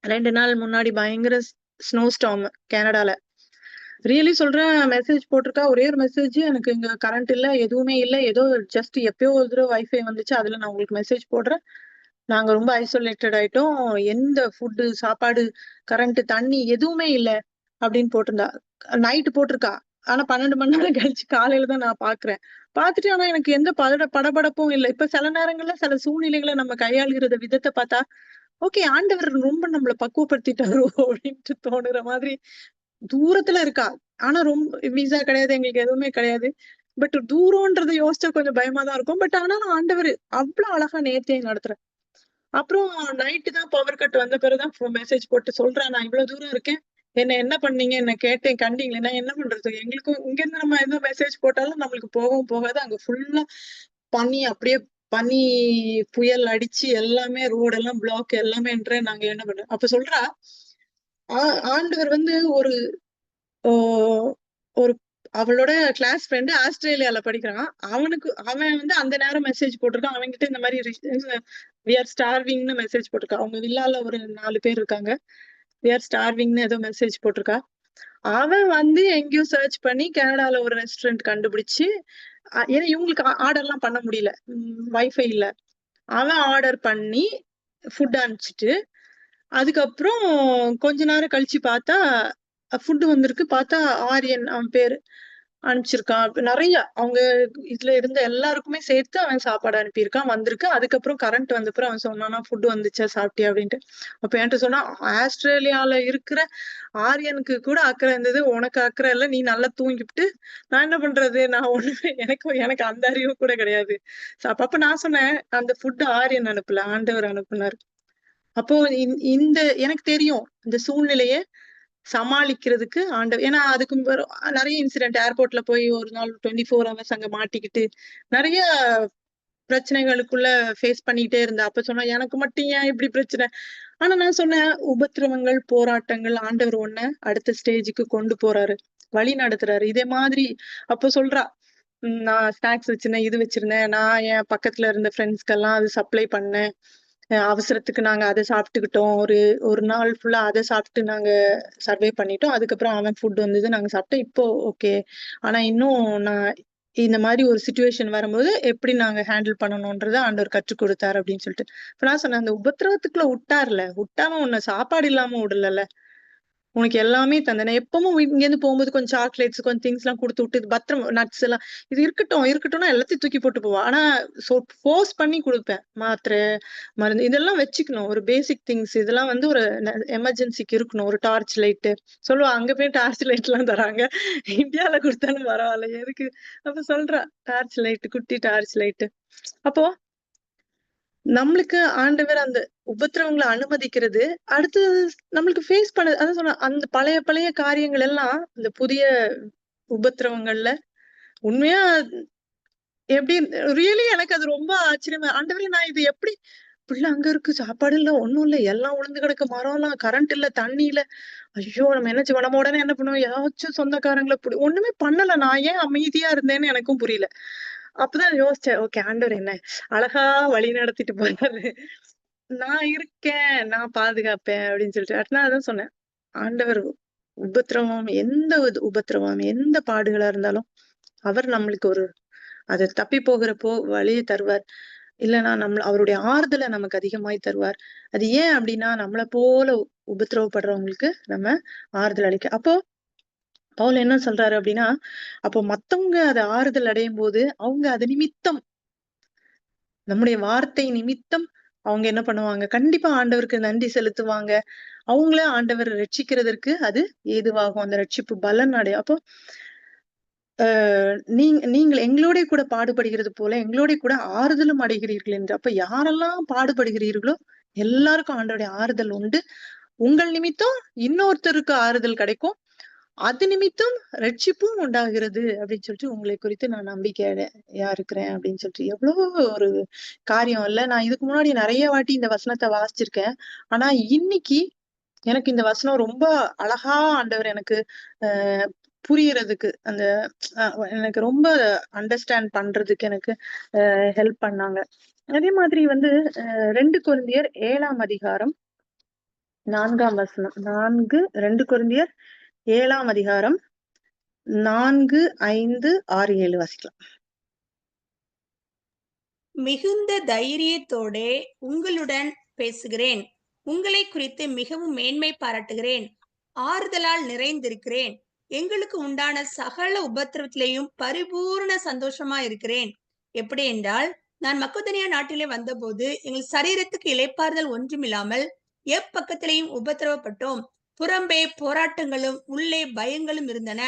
2 நாள் முன்னாடி பயங்கர ஸ்னோ ஸ்டார்ம் கனடால. ரியலி சொல்றேன், மெசேஜ் போட்டிருக்கா. ஒரே ஒரு மெசேஜ், எனக்கு இங்க கரண்ட் இல்ல, எதுவுமே இல்ல. ஏதோ ஜஸ்ட் எப்பயோ ஒரு தடவை வைஃபை வந்துச்சு. அதுல நான் உங்களுக்கு மெசேஜ் போடுறேன். நாங்க ரொம்ப ஐசோலேட்டட் ஆயிட்டோம். எந்த ஃபுட்டு, சாப்பாடு, கரண்ட், தண்ணி எதுவுமே இல்ல அப்படின்னு போட்டிருந்தா. நைட் போட்டிருக்கா. ஆனா 12 மணி நேரம் கழிச்சு காலையில தான் நான் பாக்குறேன். பாத்துட்டு ஆனா எனக்கு எந்த படபடப்பும் இல்ல. இப்ப சில நேரங்கள்ல சில சூழ்நிலைகளை நம்ம கையாளுகிற விதத்தை பார்த்தா, ஓகே ஆண்டவர் ரொம்ப நம்மள பக்குவப்படுத்திட்டாரோ அப்படின்ட்டு தோணுற மாதிரி. தூரத்துல இருக்கா. ஆனா விசா கிடையாது, எங்களுக்கு எதுவுமே கிடையாது. பட் தூரம்ன்றத யோசிச்சா கொஞ்சம் பயமா தான் இருக்கும். பட் ஆனாலும் ஆண்டவர் அவ்வளவு அழகா நேர்த்தியா நடத்துறார். அப்புறம் நைட்டு தான் பவர் கட் வந்த பிறகுதான் மெசேஜ் போட்டு சொல்றேன், நான் இவ்வளவு தூரம் இருக்கேன். என்ன பண்ணீங்க? என்ன கேட்டேன், கண்டீங்களே. நான் என்ன பண்றது? எங்களுக்கும் இங்க இருந்து நம்ம எந்த மெசேஜ் போட்டாலும் நம்மளுக்கு போகவும் போகாது. அங்க ஃபுல்லா பனி, அப்படியே பனி புயல் அடிச்சு எல்லாமே ரோடெல்லாம் பிளாக் எல்லாமேன்ற நாங்க என்ன பண்றோம்? அப்ப சொல்றா, ஆண்டவர் வந்து ஒரு ஓ ஒரு அவளோட கிளாஸ் ஃப்ரெண்ட் ஆஸ்திரேலியால படிக்கிறான். அவன் வந்து அந்த நேரம் மெசேஜ் போட்டிருக்கான். அவன்கிட்ட இந்த மாதிரி வி ஆர் ஸ்டார்விங்னு மெசேஜ் போட்டிருக்கா. அவங்க வில்லால ஒரு 4 பேர் இருக்காங்க. வி ஆர் ஸ்டார்விங்னு ஏதோ மெசேஜ் போட்டிருக்கா. அவன் வந்து எங்கேயோ சர்ச் பண்ணி கனடால ஒரு ரெஸ்டாரண்ட் கண்டுபிடிச்சு, ஏன்னா இவங்களுக்கு ஆர்டர்லாம் பண்ண முடியல. வைஃபை இல்ல. அவன் ஆர்டர் பண்ணி ஃபுட் அனுப்பிச்சிட்டு, அதுக்கப்புறம் கொஞ்ச நேரம் கழிச்சு பார்த்தா ஃபுட் வந்திருக்கு. பார்த்தா ஆரியன் அவன் பேரு அனுப்பிச்சிருக்கான். நிறைய அவங்க இதுல இருந்த எல்லாருக்குமே சேர்த்து அவன் சாப்பாடு அனுப்பியிருக்கான். வந்திருக்கு. அதுக்கப்புறம் கரண்ட் வந்தப்புறம் அவன் சொன்னானா, ஃபுட் வந்துச்சா, சாப்பிட்டியா அப்படின்ட்டு. அப்ப என்கிட்ட சொன்னா, ஆஸ்திரேலியால இருக்கிற ஆரியனுக்கு கூட அக்கறை இருந்தது, உனக்கு அக்கறை இல்ல, நீ நல்லா தூங்கிவிட்டு நான் என்ன பண்றது? நான் ஒண்ணுமே எனக்கு அந்த அறிவு கூட கிடையாது. அப்ப நான் சொன்னேன், அந்த ஃபுட் ஆரியன் அனுப்பல, ஆண்டவர் அனுப்புனாரு. அப்போ இந்த எனக்கு தெரியும் இந்த சூழ்நிலைய சமாளிக்கிறதுக்கு ஆண்டவர், ஏன்னா அதுக்கு நிறைய இன்சிடென்ட், ஏர்போர்ட்ல போய் ஒரு நாள் 24 ஹவர்ஸ் அங்க மாட்டிக்கிட்டு நிறைய பிரச்சனைகளுக்குள்ள ஃபேஸ் பண்ணிட்டே இருந்தா. அப்ப சொன்னா, எனக்கு மட்டும் ஏன் இப்படி பிரச்சனை? ஆனா நான் சொன்னேன், உபத்திரவங்கள், போராட்டங்கள் ஆண்டவர் உன்னை அடுத்த ஸ்டேஜுக்கு கொண்டு போறாரு, வழி நடத்துறாரு. இதே மாதிரி அப்ப சொல்றா, நான் ஸ்நாக்ஸ் வச்சிருந்தேன், இது வச்சிருந்தேன், நான் என் பக்கத்துல இருந்த ஃப்ரெண்ட்ஸ்க்கெல்லாம் அது சப்ளை பண்ணேன். அவசரத்துக்கு நாங்க அதை சாப்பிட்டுக்கிட்டோம். ஒரு ஒரு நாள் ஃபுல்லா அதை சாப்பிட்டு நாங்க சர்வே பண்ணிட்டோம். அதுக்கப்புறம் அவன் ஃபுட் வந்தது, நாங்க சாப்பிட்டோம். இப்போ ஓகே. ஆனா இன்னும் நான் இந்த மாதிரி ஒரு சிச்சுவேஷன் வரும்போது எப்படி நாங்க ஹேண்டில் பண்ணணும்ன்றத ஆண்டவர் கற்றுக் கொடுத்தாரு அப்படின்னு சொல்லிட்டு. இப்ப நான் சொன்னேன், அந்த உபத்திரவத்துக்குள்ள விட்டாம உன்னை சாப்பாடு இல்லாம விடல, உனக்கு எல்லாமே தந்தேன். எப்பவும் இங்க இருந்து போகும்போது கொஞ்சம் சாக்லேட்ஸ், கொஞ்சம் திங்ஸ் எல்லாம் கொடுத்து விட்டு, பத்திரம் நட்ஸ் எல்லாம் இது இருக்கட்டும்னா எல்லாத்தையும் தூக்கி போட்டு போவா. ஆனா ஃபோர்ஸ் பண்ணி கொடுப்பேன். மாத்திரை, மருந்து இதெல்லாம் வச்சுக்கணும். ஒரு பேசிக் திங்ஸ் இதெல்லாம் வந்து ஒரு எமர்ஜென்சிக்கு இருக்கணும். ஒரு டார்ச் லைட் சொல்லுவா, அங்க போய் டார்ச் லைட் எல்லாம் தராங்க, இந்தியால கொடுத்தாலும் பரவாயில்ல எதுக்கு. அப்ப சொல்றா, டார்ச் லைட், குட்டி டார்ச் லைட். அப்போ நம்மளுக்கு ஆண்டவர் அந்த உபத்திரவங்களை அனுமதிக்கிறது, அடுத்து நம்மளுக்கு ஃபேஸ் பண்ண, அதான் சொன்ன அந்த பழைய பழைய காரியங்கள் எல்லாம் இந்த புதிய உபத்திரவங்கள்ல உண்மையா எப்படி ரியலி எனக்கு அது ரொம்ப ஆச்சரியமா, ஆண்டவரே நான் இது எப்படி, பிள்ளை அங்க இருக்கு, சாப்பாடு இல்ல, ஒண்ணும் இல்ல, எல்லாம் உளுந்து கிடக்கு, மரம் எல்லாம், கரண்ட் இல்ல, தண்ணி இல்ல, ஐயோ நம்ம என்ன செய்வோம், நம்ம உடனே என்ன பண்ணுவோம், ஏதாச்சும் சொந்தக்காரங்களை ஒண்ணுமே பண்ணல, நான் ஏன் அமைதியா இருந்தேன்னு எனக்கும் புரியல. அப்பதான் யோசிச்சேன், ஓகே ஆண்டவர் என்ன அழகா வழி நடத்திட்டு போறாரு, நான் இருக்கேன், நான் பாதுகாப்பேன் அப்படின்னு சொல்லிட்டு. நான் அதான் சொன்னேன், ஆண்டவர் உபத்திரவம், எந்த உபத்திரவம், எந்த பாடுகளா இருந்தாலும் அவர் நம்மளுக்கு ஒரு அது தப்பி போகிறப்போ வழியை தருவார். இல்லைன்னா அவருடைய ஆறுதலை நமக்கு அதிகமாய் தருவார். அது ஏன் அப்படின்னா, நம்மளை போல உபத்திரவப்படுறவங்களுக்கு நம்ம ஆறுதல் அளிக்க. அப்போ பவுல் என்ன சொல்றாரு அப்படின்னா, அப்போ மத்தவங்க அதை ஆறுதல் அடையும் போது அவங்க அது நிமித்தம், நம்முடைய வார்த்தை நிமித்தம் அவங்க என்ன பண்ணுவாங்க, கண்டிப்பா ஆண்டவருக்கு நன்றி செலுத்துவாங்க. அவங்கள ஆண்டவர் ரட்சிக்கிறதற்கு அது ஏதுவாகும். அந்த ரட்சிப்பு பலன் அடையும். அப்போ நீங்கள் எங்களோட கூட பாடுபடுகிறது போல எங்களோட கூட ஆறுதலும் அடைகிறீர்கள் என்று. அப்ப யாரெல்லாம் பாடுபடுகிறீர்களோ எல்லாருக்கும் ஆண்டவருடைய ஆறுதல் உண்டு. உங்கள் நிமித்தம் இன்னொருத்தருக்கு ஆறுதல் கிடைக்கும். அது நிமித்தம் ரட்சிப்பும் உண்டாகிறது அப்படின்னு சொல்லிட்டு உங்களை குறித்து நான் நம்பிக்கையா இருக்கிறேன் அப்படின்னு சொல்லிட்டு. எவ்வளவு ஒரு காரியம் இல்ல. நான் இதுக்கு முன்னாடி நிறைய வாட்டி இந்த வசனத்தை வாசிச்சிருக்கேன். ஆனா இன்னைக்கு எனக்கு இந்த வசனம் ரொம்ப அழகா ஆண்டவர் எனக்கு புரியறதுக்கு, அந்த எனக்கு ரொம்ப அண்டர்ஸ்டாண்ட் பண்றதுக்கு எனக்கு ஹெல்ப் பண்ணாங்க. அதே மாதிரி வந்து 2 கொரிந்தியர் 7ஆம் அதிகாரம் 4ஆம் வசனம், 2 கொரிந்தியர் 7ஆம் அதிகாரம் 4, 5, 6, 7 வாசிக்கலாம். மிகுந்த தைரியத்தோடே உங்களுடன் பேசுகிறேன், உங்களை குறித்து மிகவும் மேன்மை பாராட்டுகிறேன், ஆறுதலால் நிறைந்திருக்கிறேன், எங்களுக்கு உண்டான சகல உபத்திரவத்திலேயும் பரிபூர்ண சந்தோஷமா இருக்கிறேன். எப்படி என்றால், நான் மக்கதோனியா நாட்டிலே வந்தபோது எங்கள் சரீரத்துக்கு இளைப்பாறுதல் ஒன்றுமில்லாமல் எப்பக்கத்திலேயும் உபத்திரவப்பட்டோம். புறம்பே போராட்டங்களும் உள்ளே பயங்களும் இருந்தன.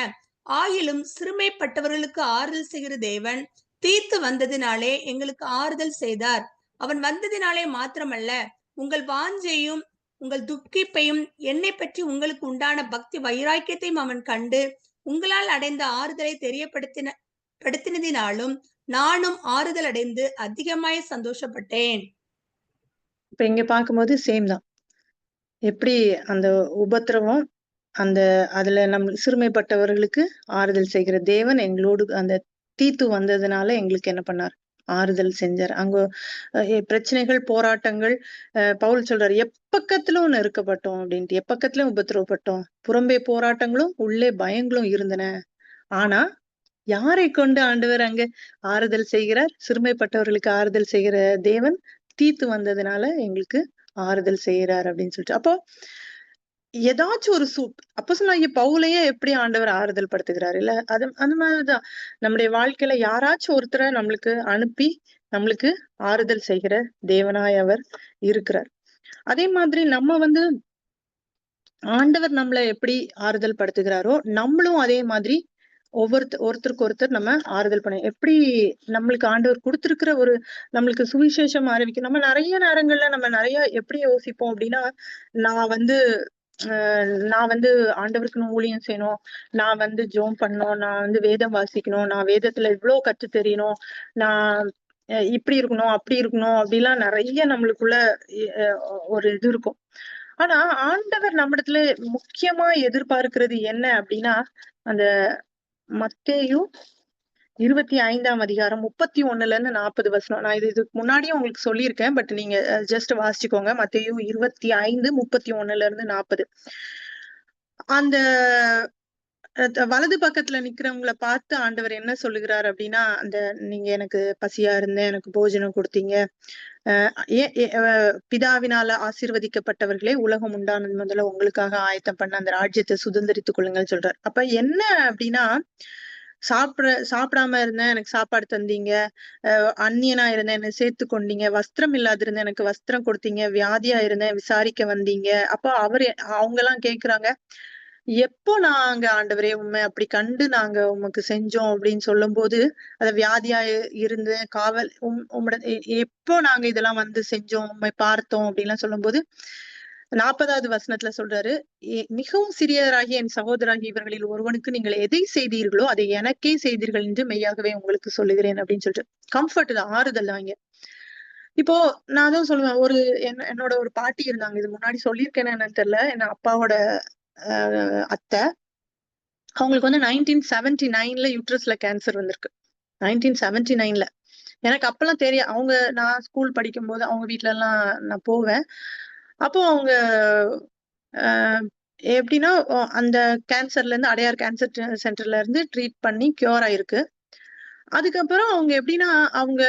ஆயிலும் சிறுமைப்பட்டவர்களுக்கு ஆறுதல் செய்கிற தேவன் தீத்து வந்ததினாலே எங்களுக்கு ஆறுதல் செய்தார். அவன் வந்ததினாலே மாத்திரமல்ல, உங்கள் வாஞ்சையும் உங்கள் துக்கிப்பையும் என்னை பற்றி உங்களுக்கு உண்டான பக்தி வைராக்கியத்தையும் அவன் கண்டு உங்களால் அடைந்த ஆறுதலை தெரியப்படுத்தினதினாலும் நானும் ஆறுதல் அடைந்து அதிகமாய் சந்தோஷப்பட்டேன். இப்ப இங்க பார்க்கும்போது சேம் தான். எப்படி அந்த உபத்திரவம், அந்த அதுல சிறுமைப்பட்டவர்களுக்கு ஆறுதல் செய்கிற தேவன் எங்களோடு அந்த தீத்து வந்ததுனால எங்களுக்கு என்ன பண்ணார், ஆறுதல் செஞ்சார். அங்க பிரச்சனைகள், போராட்டங்கள், பவுல் சொல்றாரு, எப்பக்கத்திலும் நெருக்கப்பட்டோம் அப்படின்ட்டு, எப்பக்கத்திலும் உபத்திரவப்பட்டோம், புறம்பே போராட்டங்களும் உள்ளே பயங்களும் இருந்தன. ஆனா யாரை கொண்டு ஆண்டவர் அங்க ஆறுதல் செய்கிறார், சிறுமைப்பட்டவர்களுக்கு ஆறுதல் செய்கிற தேவன் தீத்து வந்ததுனால எங்களுக்கு ஆறுதல் செய்யறார் அப்படின்னு சொல்லிட்டு. அப்போ ஏதாச்சும் ஒரு அப்போஸ்தலனாகிய பவுலையே எப்படி ஆண்டவர் ஆறுதல் படுத்துகிறாரு இல்ல, அது அந்த மாதிரிதான் நம்முடைய வாழ்க்கையில யாராச்சும் ஒருத்தரை நம்மளுக்கு அனுப்பி நம்மளுக்கு ஆறுதல் செய்கிற தேவனாய் அவர் இருக்கிறார். அதே மாதிரி நம்ம வந்து ஆண்டவர் நம்மளை எப்படி ஆறுதல் படுத்துகிறாரோ நம்மளும் அதே மாதிரி ஒருத்தருக்கு ஒருத்தர் நம்ம ஆறுதல் பண்ண, எப்படி நம்மளுக்கு ஆண்டவர் கொடுத்திருக்கிற ஒரு நம்மளுக்கு சுவிசேஷம் அறிவிக்க, நம்ம நிறைய நேரங்கள்ல நம்ம நிறைய எப்படி யோசிப்போம் அப்படின்னா, நான் வந்து நான் வந்து ஆண்டவருக்கு ஊழியம் செய்யணும், நான் வந்து ஜெபம் பண்ணணும், நான் வந்து வேதம் வாசிக்கணும், நான் வேதத்துல இவ்ளோ கத்து தெரியணும், நான் இப்படி இருக்கணும், அப்படி இருக்கணும் அப்படிலாம் நிறைய நம்மளுக்குள்ள ஒரு இது இருக்கும். ஆனா ஆண்டவர் நம்மிடத்துல முக்கியமா எதிர்பார்க்கிறது என்ன அப்படின்னா, அந்த மத்தேயு 25ஆம் அதிகாரம் 31-40 நான் இதுக்கு முன்னாடியே உங்களுக்கு சொல்லியிருக்கேன். பட் நீங்க ஜஸ்ட் வாசிச்சுக்கோங்க. மத்தேயு 25 31-40. அந்த வலது பக்கத்துல நிக்கிறவங்கள பார்த்து ஆண்டவர் என்ன சொல்லுகிறார் அப்படின்னா, அந்த நீங்க எனக்கு பசியா இருந்தேன், எனக்கு போஜனம் கொடுத்தீங்க. பிதாவினால ஆசீர்வதிக்கப்பட்டவர்களே, உலகம் உண்டானது முதல்ல உங்களுக்காக ஆயத்தம் பண்ண அந்த ராஜ்யத்தை சுதந்திரித்துக் கொள்ளுங்கள் சொல்றார். அப்ப என்ன அப்படின்னா, சாப்பிடாம இருந்தேன், எனக்கு சாப்பாடு தந்தீங்க. அந்நியனா இருந்தேன், என்னை சேர்த்து கொண்டீங்க. வஸ்திரம் இல்லாதிருந்தேன், எனக்கு வஸ்திரம் கொடுத்தீங்க. வியாதியா இருந்தேன், விசாரிக்க வந்தீங்க. அப்ப அவங்க எல்லாம் கேக்குறாங்க, எப்போ நாங்க ஆண்டவரே உண்மை அப்படி கண்டு நாங்க உமக்கு செஞ்சோம் அப்படின்னு சொல்லும் போது, அத வியாதியா இருந்து காவல் உம்முடைய எப்போ நாங்க இதெல்லாம் வந்து செஞ்சோம், உண்மை பார்த்தோம் அப்படின்லாம் சொல்லும் போது 40வது வசனத்துல சொல்றாரு, மிகவும் சிறியராகிய என் சகோதராகிய இவர்களில் ஒருவனுக்கு நீங்கள் எதை செய்தீர்களோ அதை எனக்கே செய்தீர்கள் என்று மெய்யாகவே உங்களுக்கு சொல்லுகிறேன் அப்படின்னு சொல்லிட்டு கம்ஃபர்ட் தான், ஆறுதல் தான். இப்போ நான் தான் சொல்லுவேன், என்னோட ஒரு பாட்டி இருந்தாங்க. இது முன்னாடி சொல்லியிருக்கேன்னு என்னன்னு தெரியல. என் அப்பாவோட அத்தை. அவங்களுக்கு வந்து 1979ல யூட்ரஸ்ல கேன்சர் வந்திருக்கு. 1979ல. எனக்கு அப்பெல்லாம் தெரியும். நான் ஸ்கூல் படிக்கும் போது அவங்க வீட்ல எல்லாம் நான் போவேன். அப்போ அவங்க எப்படின்னா அந்த கேன்சர்ல இருந்து அடையார் கேன்சர் சென்டர்ல இருந்து ட்ரீட் பண்ணி கியூர் ஆயிருக்கு. அதுக்கப்புறம் அவங்க எப்படின்னா அவங்க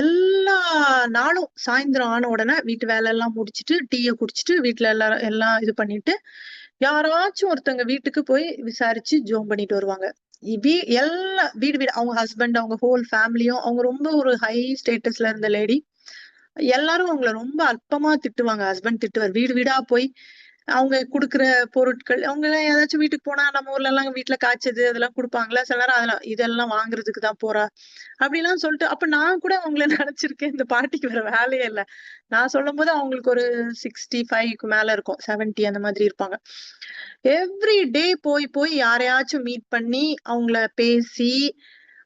எல்லா நாளும் சாயந்தரம் ஆன உடனே வீட்டு வேலை எல்லாம் முடிச்சிட்டு டீயை குடிச்சிட்டு வீட்டுல எல்லாம் இது பண்ணிட்டு யாராச்சும் ஒருத்தவங்க வீட்டுக்கு போய் விசாரிச்சு ஜோம் பண்ணிட்டு வருவாங்க. எல்லாம் வீடு அவங்க ஹஸ்பண்ட், அவங்க ஹோல் ஃபேமிலியும், அவங்க ரொம்ப ஒரு ஹை ஸ்டேட்டஸ்ல இருந்த லேடி. எல்லாரும் அவங்கள ரொம்ப அல்பமா திட்டுவாங்க. ஹஸ்பண்ட் திட்டுவார். வீடு வீடா போய் அவங்க குடுக்குற பொருட்கள், அவங்க எல்லாம் ஏதாச்சும் வீட்டுக்கு போனா நம்ம ஊர்ல எல்லாம் வீட்டுல காய்ச்சது அதெல்லாம் குடுப்பாங்களா, சில நேரம் அதெல்லாம் இதெல்லாம் வாங்குறதுக்கு தான் போறா அப்படிலாம் சொல்லிட்டு, அப்ப நான் கூட அவங்கள நினைச்சிருக்கேன். இந்த பாட்டிக்கு வேற வேலையே இல்ல. நான் சொல்லும் போது அவங்களுக்கு ஒரு 65க்கு மேல இருக்கும், 70 அந்த மாதிரி இருப்பாங்க. எவ்ரி டே போய் போய் யாரையாச்சும் மீட் பண்ணி அவங்கள பேசி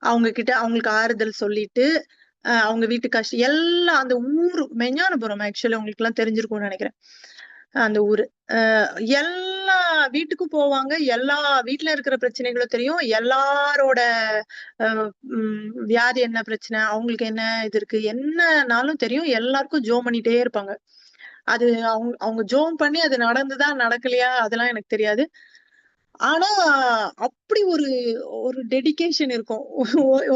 அவங்க கிட்ட அவங்களுக்கு ஆறுதல் சொல்லிட்டு அவங்க வீட்டு கஷ்டம் எல்லாம் அந்த ஊரு மெஞ்ஞானபுரம், ஆக்சுவலி உங்களுக்கு எல்லாம் தெரிஞ்சிருக்கும்னு நினைக்கிறேன் அந்த ஊரு. எல்லா வீட்டுக்கும் போவாங்க. எல்லா வீட்டுல இருக்கிற பிரச்சனைகளும் தெரியும். எல்லாரோட வியாதி என்ன பிரச்சனை, அவங்களுக்கு என்ன இது இருக்கு, என்னன்னாலும் தெரியும். எல்லாருக்கும் ஜோம் பண்ணிட்டே இருப்பாங்க. அது அவங்க ஜோம் பண்ணி அது நடந்துதா நடக்கலையா அதெல்லாம் எனக்கு தெரியாது. ஆனா அப்படி ஒரு ஒரு டெடிகேஷன் இருக்கும்.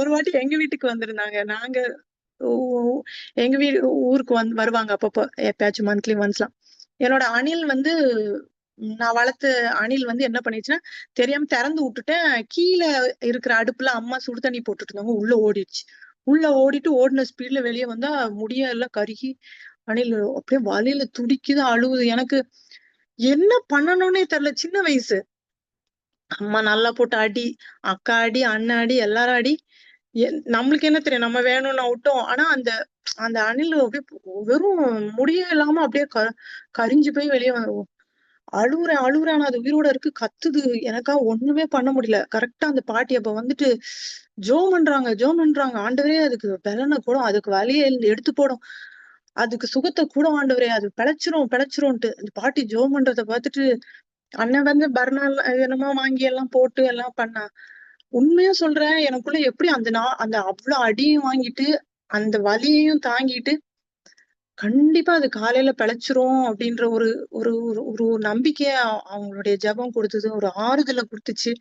ஒரு வாட்டி எங்க வீட்டுக்கு வந்திருந்தாங்க. நாங்க எங்க ஊருக்கு வருவாங்க அப்பப்போ, எப்பயாச்சும் மந்த்லி ஒன்ஸ்லாம். என்னோட அணில் வந்து நான் வளர்த்த அணில் வந்து என்ன பண்ணிடுச்சுன்னா, தெரியாம திறந்து விட்டுட்டேன். கீழே இருக்கிற அடுப்புல அம்மா சுடு தண்ணி போட்டுட்டு இருந்தாங்க. உள்ள ஓடிடுச்சு. உள்ள ஓடிட்டு ஓடின ஸ்பீட்ல வெளியே வந்தா முடிய எல்லாம் கருகி அணில் அப்படியே வலியில துடிக்குது, அழுவுது. எனக்கு என்ன பண்ணணும்னே தெரியல. சின்ன வயசு. அம்மா நல்லா போட்டு அடி, அக்கா அடி, அண்ணன் அடி, எல்லாரும் அடி. நம்மளுக்கு என்ன தெரியும், நம்ம வேணும்னு விட்டோம். ஆனா அந்த அந்த அணில் அப்படியே வெறும் முடியே இல்லாம அப்படியே கரிஞ்சு போய் வெளியே அழுவுறேன். அது உயிரோட இருக்கு, கத்துது. எனக்கா ஒண்ணுமே பண்ண முடியல. கரெக்டா அந்த பாட்டி அப்ப வந்துட்டு ஜோம் பண்றாங்க. ஆண்டவரே அதுக்கு பலனை கூட, அதுக்கு வலியை எடுத்து போடும், அதுக்கு சுகத்தை கூட ஆண்டவரே, அது பிழைச்சிரும்ன்ட்டு அந்த பாட்டி ஜோம் பண்றத பார்த்துட்டு அண்ணன் வந்து பர்னால் என்னமோ வாங்கி எல்லாம் போட்டு எல்லாம் பண்ணா. உண்மையா சொல்றேன், எனக்குள்ள எப்படி அந்த அவ்வளவு அடியும் வாங்கிட்டு அந்த வலியையும் தாங்கிட்டு கண்டிப்பா அது காலையில பிழைச்சிரும் அப்படின்ற ஒரு ஒரு ஒரு நம்பிக்கைய அவங்களுடைய ஜெபம் கொடுத்தது, ஒரு ஆறுதலை கொடுத்துச்சு.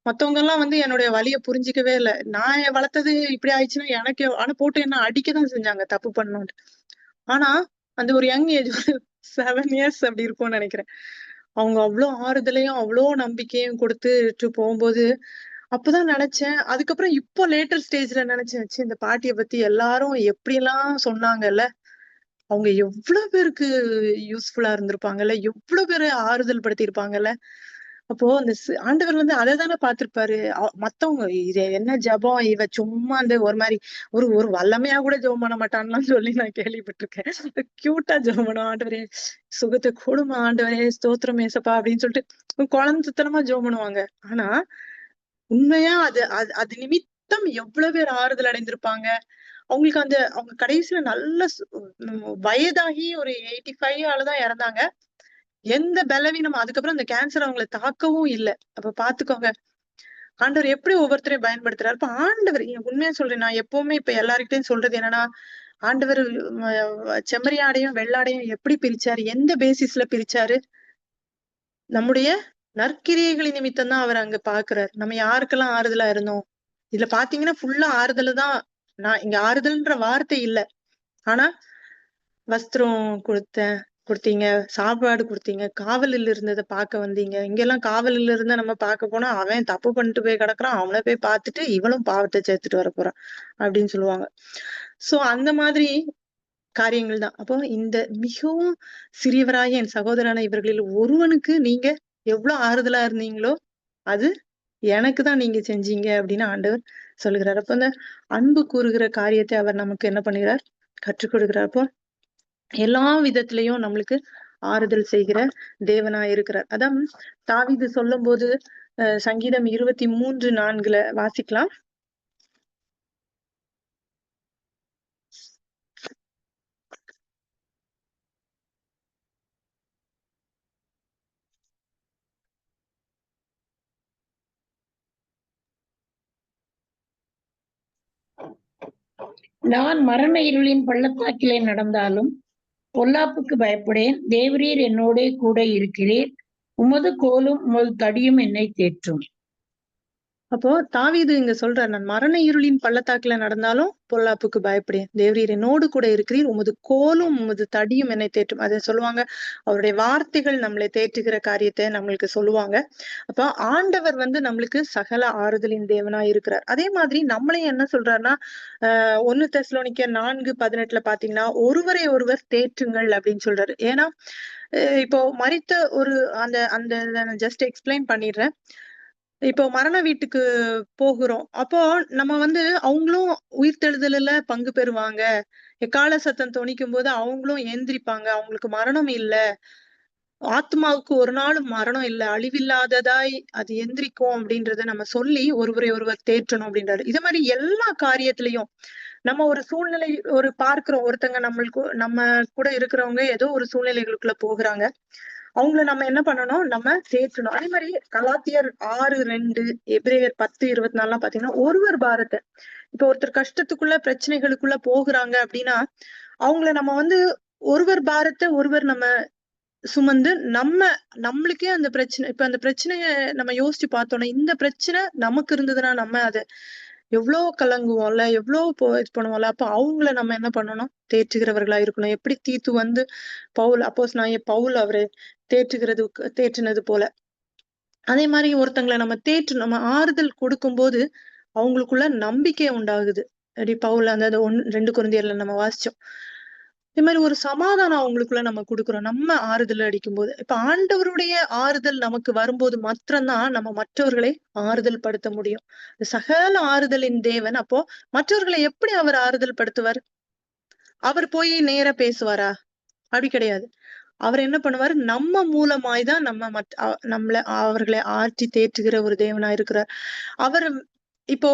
மத்தவங்க எல்லாம் வந்து என்னுடைய வலிய புரிஞ்சுக்கவே இல்ல. நான் வளர்த்தது இப்படி ஆயிடுச்சுன்னா எனக்கு ஆனா போட்டு என்ன அடிக்கதான் செஞ்சாங்க, தப்பு பண்ணோன்ட்டு. ஆனா அந்த ஒரு யங் ஏஜ், ஒரு 7 இயர்ஸ் அப்படி இருக்கும்னு நினைக்கிறேன். அவங்க அவ்வளவு ஆறுதலையும் அவ்வளவு நம்பிக்கையும் கொடுத்துட்டு போகும்போது அப்பதான் நினைச்சேன். அதுக்கப்புறம் இப்போ லேட்டர் ஸ்டேஜ்ல நினைச்சேன், இந்த பாட்டிய பத்தி எல்லாரும் எப்படி எல்லாம் சொன்னாங்கல்ல, அவங்க எவ்வளவு பேருக்கு யூஸ்ஃபுல்லா இருந்திருப்பாங்கல்ல, எவ்வளவு பேரு ஆறுதல் படுத்தியிருப்பாங்கல்ல. அப்போ அந்த ஆண்டவர் வந்து அததானே பார்த்திருப்பாரு. மத்தவங்க இது என்ன ஜெபம், இவ சும்மா அந்த ஒரு மாதிரி ஒரு ஒரு வல்லமையா கூட ஜெபம் பண்ண மாட்டான்லாம் சொல்லி நான் கேள்விப்பட்டிருக்கேன். கியூட்டா ஜெபம் பண்ணுவான், ஆண்டவரே சுகத்தை கொடுமை, ஆண்டவரே ஸ்தோத்திரம் ஏசப்பா அப்படின்னு சொல்லிட்டு குழந்தைத்தனமா ஜெபம் பண்ணுவாங்க. ஆனா உண்மையா அது அது அது நிமித்தம் எவ்வளவு பேர் ஆறுதல் அடைந்திருப்பாங்க. அவங்களுக்கு அந்த அவங்க கடைசியில நல்ல வயதாகி ஒரு 85 தான் இறந்தாங்க. எந்த பலவீனமும் அதுக்கப்புறம் அந்த கேன்சர் அவங்களை தாக்கவும் இல்ல. அப்ப பாத்துக்கோங்க ஆண்டவர் எப்படி ஒவ்வொருத்தரையும் பயன்படுத்துறாரு. இப்ப ஆண்டவர் உண்மையா சொல்றேன், நான் எப்பவுமே இப்ப எல்லார்கிட்டயும் சொல்றது என்னன்னா, ஆண்டவர் செம்மறியாடையும் வெள்ளாடையும் எப்படி பிரிச்சாரு, எந்த பேசிஸ்ல பிரிச்சாரு? நம்முடைய நற்கிரியைகளின் நிமித்தம் தான் அவர் அங்க பாக்குறாரு. நம்ம யாருக்கெல்லாம் ஆறுதலா இருந்தோம். இதுல பாத்தீங்கன்னா ஃபுல்லா ஆறுதல் தான். நான் இங்க ஆறுதல்ன்ற வார்த்தை இல்ல. ஆனா வஸ்திரம் கொடுத்தீங்க, சாப்பாடு கொடுத்தீங்க, காவலில் இருந்ததை பார்க்க வந்தீங்க. இங்கெல்லாம் காவலில் இருந்த நம்ம பார்க்க போனா அவன் தப்பு பண்ணிட்டு போய் கிடக்குறான், அவனை போய் பார்த்துட்டு இவளும் பாவத்தை சேர்த்துட்டு வர போறான் அப்படின்னு சொல்லுவாங்க. சோ அந்த மாதிரி காரியங்கள் தான். அப்போ இந்த மிகவும் சிறியவராய என் சகோதரனான இவர்களில் ஒருவனுக்கு நீங்க எவ்வளவு ஆறுதலா இருந்தீங்களோ அது எனக்கு தான் நீங்க செஞ்சீங்க அப்படின்னு ஆண்டவர் சொல்லுகிறார். அப்ப அந்த அன்பு கூறுகிற காரியத்தை அவர் நமக்கு என்ன பண்ணுகிறார், கற்றுக் கொடுக்கிறார். அப்போ எல்லா விதத்திலையும் நம்மளுக்கு ஆறுதல் செய்கிற தேவனா இருக்கிறார். அதான் தாவீது சொல்லும் போது சங்கீதம் 23:4 வாசிக்கலாம். நான் மரண இருளின் பள்ளத்தாக்கிலே நடந்தாலும் பொல்லாப்புக்கு பயப்படேன். தேவரீர் என்னோடே கூட இருக்கிறீர். உமது கோலும் உமது தடியும் என்னை தேற்றும். அப்போ தாவீது இங்க சொல்றார், நான் மரண இருளின் பள்ளத்தாக்குல நடந்தாலும் பொல்லாப்புக்கு பயப்படேன். தேவரீர் என்னோடு கூட இருக்கிறீர். உமது கோலும் உமது தடியும் என்னை தேற்றும். அதை சொல்லுவாங்க. அவருடைய வார்த்தைகள் நம்மளை தேற்றுகிற காரியத்தை நம்மளுக்கு சொல்லுவாங்க. அப்ப ஆண்டவர் வந்து நம்மளுக்கு சகல ஆறுதலின் தேவனா இருக்கிறார். அதே மாதிரி நம்மளையும் என்ன சொல்றாருன்னா 1 தெசலோனிக்கர் 4:18 பாத்தீங்கன்னா ஒருவரை ஒருவர் தேற்றுங்கள் அப்படின்னு சொல்றாரு. ஏன்னா இப்போ மரித்த ஒரு அந்த அந்த ஜஸ்ட் எக்ஸ்பிளைன் பண்ணிடுறேன். இப்போ மரண வீட்டுக்கு போகிறோம். அப்போ நம்ம வந்து அவங்களும் உயிர்த்தெழுதலுல பங்கு பெறுவாங்க. எக்கால சத்தம் தொனிக்கும் போது அவங்களும் எந்திரிப்பாங்க. அவங்களுக்கு மரணம் இல்ல. ஆத்மாவுக்கு ஒரு நாளும் மரணம் இல்ல. அழிவில்லாததாய் அது எந்திரிக்கும் அப்படின்றத நம்ம சொல்லி ஒருவரை ஒருவர் தேற்றணும் அப்படின்றாரு. இது மாதிரி எல்லா காரியத்திலையும் நம்ம ஒரு சூழ்நிலை பார்க்கிறோம். ஒருத்தங்க நம்ம கூட இருக்கிறவங்க ஏதோ ஒரு சூழ்நிலைகளுக்குள்ள போகிறாங்க. அவங்கள நம்ம என்ன பண்ணணும், நம்ம தேற்றணும். அதே மாதிரி கலாத்தியர் 6:2, எபிரேயர் 10:24 பாத்தீங்கன்னா ஒருவர் பாரத்தை, இப்ப ஒருத்தர் கஷ்டத்துக்குள்ள பிரச்சனைகளுக்குள்ள போகிறாங்க அப்படின்னா அவங்கள நம்ம வந்து ஒருவர் பாரத்தை ஒருவர் நம்ம சுமந்து நம்மளுக்கே அந்த பிரச்சனை, இப்ப அந்த பிரச்சனைய நம்ம யோசிச்சு பார்த்தோம்னா இந்த பிரச்சனை நமக்கு இருந்ததுன்னா நம்ம அதை எவ்வளவு கலங்குவோம்ல, எவ்வளவு இது பண்ணுவோம்ல. அப்ப அவங்கள நம்ம என்ன பண்ணணும், தேற்றுகிறவர்களா இருக்கணும். எப்படி தீத்து வந்து அப்போஸ்தலனாகிய பவுல் அவரை தேற்றினது போல அதே மாதிரி ஒருத்தங்களை நம்ம நம்ம ஆறுதல் கொடுக்கும்போது அவங்களுக்குள்ள நம்பிக்கை உண்டாகுது. அப்படி பவுல் அந்த 2 கொரிந்தியர்ல நம்ம வாசிச்சோம். இது மாதிரி ஒரு சமாதானம் அவங்களுக்குள்ள நம்ம கொடுக்குறோம், நம்ம ஆறுதல் அடிக்கும் போது. இப்ப ஆண்டவருடைய ஆறுதல் நமக்கு வரும்போது மாத்திரம்தான் நம்ம மற்றவர்களை ஆறுதல் படுத்த முடியும். சகல ஆறுதலின் தேவன். அப்போ மற்றவர்களை எப்படி அவர் ஆறுதல் படுத்துவார்? அவர் போய் நேரா பேசுவாரா? அப்படி கிடையாது. அவர் என்ன பண்ணுவாரு, நம்ம மூலமாய்தான் நம்மள அவர்களை ஆற்றி தேற்றுகிற ஒரு தேவனா இருக்கிறார். அவர் இப்போ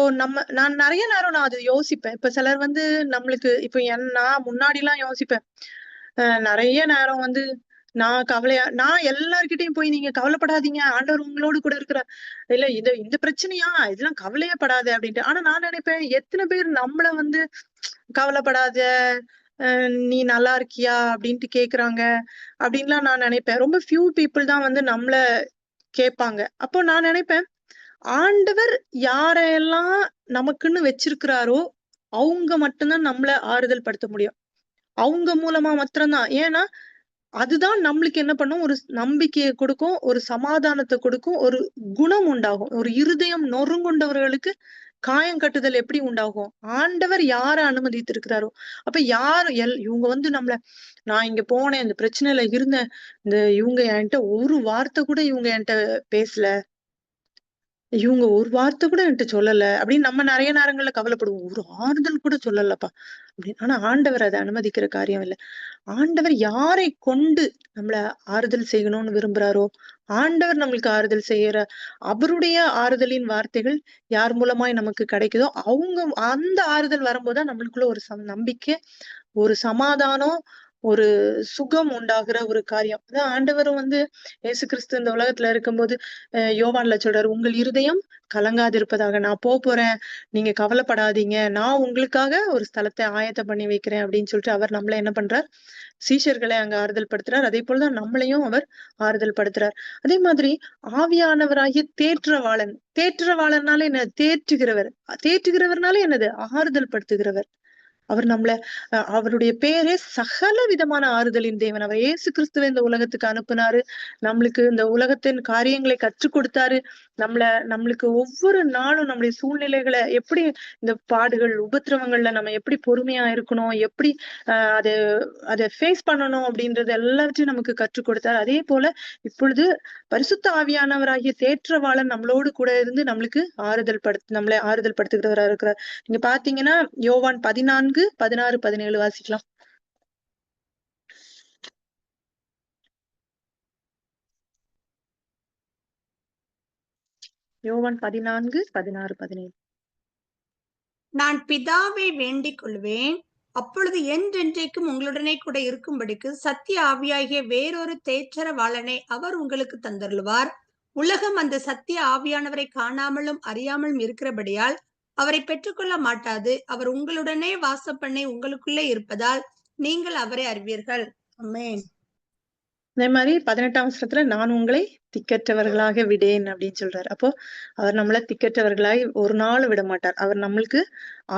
நான் நிறைய நேரம் நான் அதை யோசிப்பேன். இப்ப சிலர் வந்து நம்மளுக்கு இப்ப நான் முன்னாடி எல்லாம் யோசிப்பேன். நிறைய நேரம் வந்து நான் எல்லார்கிட்டயும் போய் நீங்க கவலைப்படாதீங்க, ஆண்டவர் உங்களோடு கூட இருக்கிறார். இல்ல இந்த பிரச்சனையா, இதெல்லாம் கவலையே படாத அப்படின்ட்டு. ஆனா நான் நினைப்பேன், எத்தனை பேர் நம்மள வந்து கவலைப்படாத, நீ நல்லா இருக்கியா அப்படின்ட்டு கேக்குறாங்க அப்படின்லாம் நான் நினைப்பேன். ரொம்ப few people தான் வந்து நம்மள கேட்பாங்க. அப்போ நான் நினைப்பேன், ஆண்டவர் யாரையெல்லாம் நமக்குன்னு வச்சிருக்கிறாரோ அவங்க மட்டும்தான் நம்மள ஆறுதல் படுத்த முடியும். அவங்க மூலமா மாத்திரம்தான். ஏன்னா அதுதான் நம்மளுக்கு என்ன பண்ணும், ஒரு நம்பிக்கையை கொடுக்கும், ஒரு சமாதானத்தை கொடுக்கும், ஒரு குணம் உண்டாகும். ஒரு இருதயம் நொறுங்குண்டவர்களுக்கு காயம் கட்டுதல் எப்படி உண்டாகும்? ஆண்டவர் யார அனுமதித்திருக்கிறாரோ, அப்ப யாரு இவங்க வந்து நான் இங்க போனேன், இந்த பிரச்சனையில இருந்தேன், இவங்க என்கிட்ட ஒரு வார்த்தை கூட இவங்க என்கிட்ட பேசல, இவங்க ஒரு வார்த்தை கூட என்கிட்ட சொல்லல அப்படின்னு நம்ம நிறைய நேரங்கள்ல கவலைப்படுவோம். ஒரு ஆறுதல் கூட சொல்லலப்பா அப்படின்னு. ஆனா ஆண்டவர் அதை அனுமதிக்கிற காரியம் இல்ல. ஆண்டவர் யாரை கொண்டு நம்மள ஆறுதல் செய்யணும்னு விரும்புறாரோ, ஆண்டவர் நம்மளுக்கு ஆறுதல் செய்யற அவருடைய ஆறுதலின் வார்த்தைகள் யார் மூலமாய் நமக்கு கிடைக்குதோ அந்த ஆறுதல் வரும்போதுதான் நம்மளுக்குள்ள ஒரு நம்பிக்கை, ஒரு சமாதானம், ஒரு சுகம் உண்டாகிற ஒரு காரியம். அதான் ஆண்டவரும் வந்து இயேசு கிறிஸ்து இந்த உலகத்துல இருக்கும்போது யோவான்ல சொல்றாரு, உங்கள் இருதயம் கலங்காதிருப்பதாக, நான் போறேன், நீங்க கவலைப்படாதீங்க, நான் உங்களுக்காக ஒரு ஸ்தலத்தை ஆயத்தம் பண்ணி வைக்கிறேன் அப்படின்னு சொல்லிட்டு அவர் நம்மள என்ன பண்றார், சீஷர்களை அங்க ஆறுதல் படுத்துறார். அதே போலதான் நம்மளையும் அவர் ஆறுதல் படுத்துறார். அதே மாதிரி ஆவியானவராகிய தேற்றவாளர்னால என்ன, தேற்றுகிறவர்னால என்னது, ஆறுதல் படுத்துகிறவர். அவர் நம்மள அவருடைய பேரே சகல விதமான ஆறுதலின் தேவன். அவர் இயேசு கிறிஸ்துவை இந்த உலகத்துக்கு அனுப்புனாரு, நம்மளுக்கு இந்த உலகத்தின் காரியங்களை கற்றுக் கொடுத்தாரு, நம்மளுக்கு ஒவ்வொரு நாளும் நம்முடைய சூழ்நிலைகளை எப்படி, இந்த பாடுகள் உபத்திரவங்கள்ல நம்ம எப்படி பொறுமையா இருக்கணும், எப்படி அதை ஃபேஸ் பண்ணணும் அப்படின்றது எல்லாத்தையும் நமக்கு கற்றுக் கொடுத்தாரு. அதே போல இப்பொழுது பரிசுத்த ஆவியானவராகிய தேற்றவாளன் நம்மளோடு கூட இருந்து நம்மளுக்கு நம்மளை ஆறுதல் படுத்துகிறவரா இருக்கிறார். நீங்க பாத்தீங்கன்னா யோவான் 14, 16, 17 வாசிக்கலாம். யோவான் 14, 16, 17. நான் பிதாவை வேண்டிக் கொள்வேன், அப்பொழுது என்றென்றைக்கும் உங்களுடனே கூட இருக்கும்படிக்கு சத்திய ஆவியாகிய வேறொரு தேற்றரவாளனை அவர் உங்களுக்கு தந்தருளுவார். உலகம் அந்த சத்திய ஆவியானவரை காணாமலும் அறியாமலும் இருக்கிறபடியால் அவரை பெற்றுக்கொள்ள மாட்டாது. அவர் உங்களுடனே வாசம் பண்ணி உங்களுக்குள்ளே இருப்பதால் நீங்கள் அவரை அறிவீர்கள். ஆமென். அதே மாதிரி 18ஆம் வசனத்துல, நான் உங்களை திக்கற்றவர்களாக விடேன் அப்படின்னு சொல்றாரு. அப்போ அவர் நம்மள திக்கற்றவர்களாய் ஒரு நாள் விட மாட்டார். அவர் நம்மளுக்கு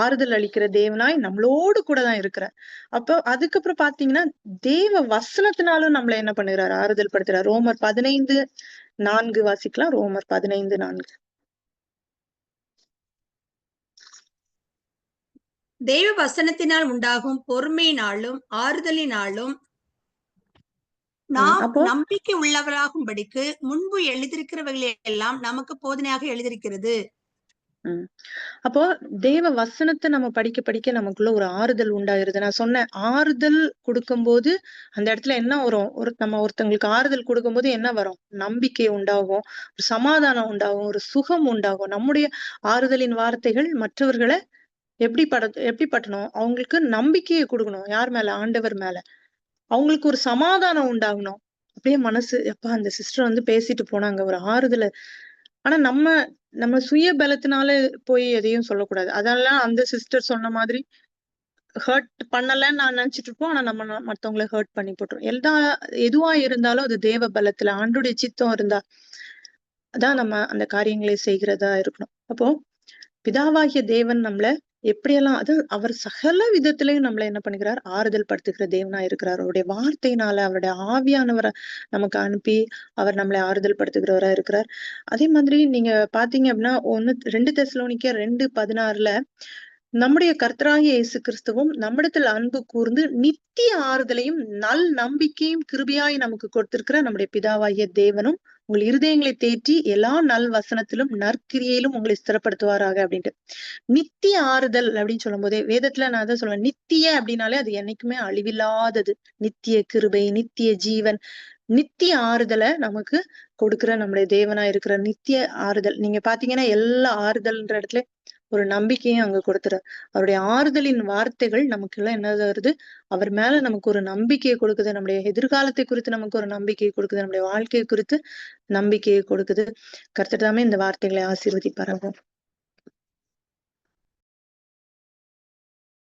ஆறுதல் அளிக்கிற தேவனாய் நம்மளோடு கூட தான் இருக்கிறார். அப்போ அதுக்கப்புறம் பாத்தீங்கன்னா தேவ வசனத்தினாலும் நம்மள என்ன பண்ணுகிறார், ஆறுதல் படுத்துறார். ரோமர் 15:4 வாசிக்கலாம். ரோமர் 15:4. தேவ வசனத்தினால் உண்டாகும் பொறுமையினாலும் ஆறுதலினாலும் நாம் நம்பிக்கை உள்ளவராகும்படிக்கு முன்பு எழுதியிருக்கிறவர்களை எல்லாம் நமக்கு போதனையாக எழுதியிருக்கிறது. அப்போ தேவ வசனத்தை நம்ம படிக்க படிக்க நமக்குள்ள ஒரு ஆறுதல் உண்டாயிருது. நான் சொன்னேன், ஆறுதல் கொடுக்கும்போது அந்த இடத்துல என்ன வரும், நம்ம ஒருத்தங்களுக்கு ஆறுதல் கொடுக்கும்போது என்ன வரும், நம்பிக்கை உண்டாகும், ஒரு சமாதானம் உண்டாகும், ஒரு சுகம் உண்டாகும். நம்முடைய ஆறுதலின் வார்த்தைகள் மற்றவர்களை எப்படி பட்டணும், அவங்களுக்கு நம்பிக்கையை கொடுக்கணும். யார் மேல, ஆண்டவர் மேல. அவங்களுக்கு ஒரு சமாதானம் உண்டாகணும். அப்படியே மனசு, எப்பா அந்த சிஸ்டர் வந்து பேசிட்டு போனாங்க, ஒரு ஆறுதல். ஆனா நம்ம சுய பலத்தினால போய் எதையும் சொல்லக்கூடாது. அதெல்லாம் அந்த சிஸ்டர் சொன்ன மாதிரி ஹர்ட் பண்ணலன்னு நான் நினைச்சிட்டு இருப்போம். ஆனா நம்ம மத்தவங்களை ஹர்ட் பண்ணி போட்டுரும். எதுவா இருந்தாலும் அது தேவ பலத்துல ஆண்டுடைய சித்தம் இருந்தா அதான் நம்ம அந்த காரியங்களை செய்கிறதா இருக்கணும். அப்போ பிதாவாகிய தேவன் நம்மள எப்படியெல்லாம், அது அவர் சகல விதத்திலையும் நம்மள என்ன பண்ணுகிறார், ஆறுதல் படுத்துகிற தேவனா இருக்கிறார். அவருடைய வார்த்தையினால, அவருடைய ஆவியானவரை நமக்கு அனுப்பி அவர் நம்மளை ஆறுதல் படுத்துகிறவரா இருக்கிறார். அதே மாதிரி நீங்க பாத்தீங்க அப்படின்னா 2 தெசலோனிக்கேயர் 2:16 நம்முடைய கர்த்தராகிய இயேசு கிறிஸ்துவும் நம்மிடத்தில் அன்பு கூர்ந்து நித்திய ஆறுதலையும் நல் நம்பிக்கையும் கிருபையாய் நமக்கு கொடுத்திருக்கிற நம்முடைய பிதாவாகிய தேவனும் உங்கள் இருதயங்களை தேற்றி எல்லா நல் வசனத்திலும் நற்கிரியிலும் உங்களை ஸ்திரப்படுத்துவாராக அப்படின்ட்டு. நித்திய ஆறுதல் அப்படின்னு சொல்லும் போதே வேதத்துல நான் தான் சொல்லுவேன், நித்திய அப்படின்னாலே அது என்னைக்குமே அழிவில்லாதது. நித்திய கிருபை, நித்திய ஜீவன், நித்திய ஆறுதலை நமக்கு கொடுக்கிற நம்முடைய தேவனா இருக்கிற நித்திய ஆறுதல். நீங்க பாத்தீங்கன்னா எல்லா ஆறுதல்ன்ற இடத்துல ஒரு நம்பிக்கையும் அங்க கொடுத்துறார். அவருடைய ஆறுதலின் வார்த்தைகள் நமக்கு எல்லாம் என்ன வருது, அவர் மேல நமக்கு ஒரு நம்பிக்கையை கொடுக்குது, நம்முடைய எதிர்காலத்தை குறித்து நமக்கு ஒரு நம்பிக்கையை கொடுக்குது, நம்முடைய வாழ்க்கையை குறித்து நம்பிக்கையை கொடுக்குது. கர்த்தர் தாமே இந்த வார்த்தைகளை ஆசீர்வதிப்பாராக.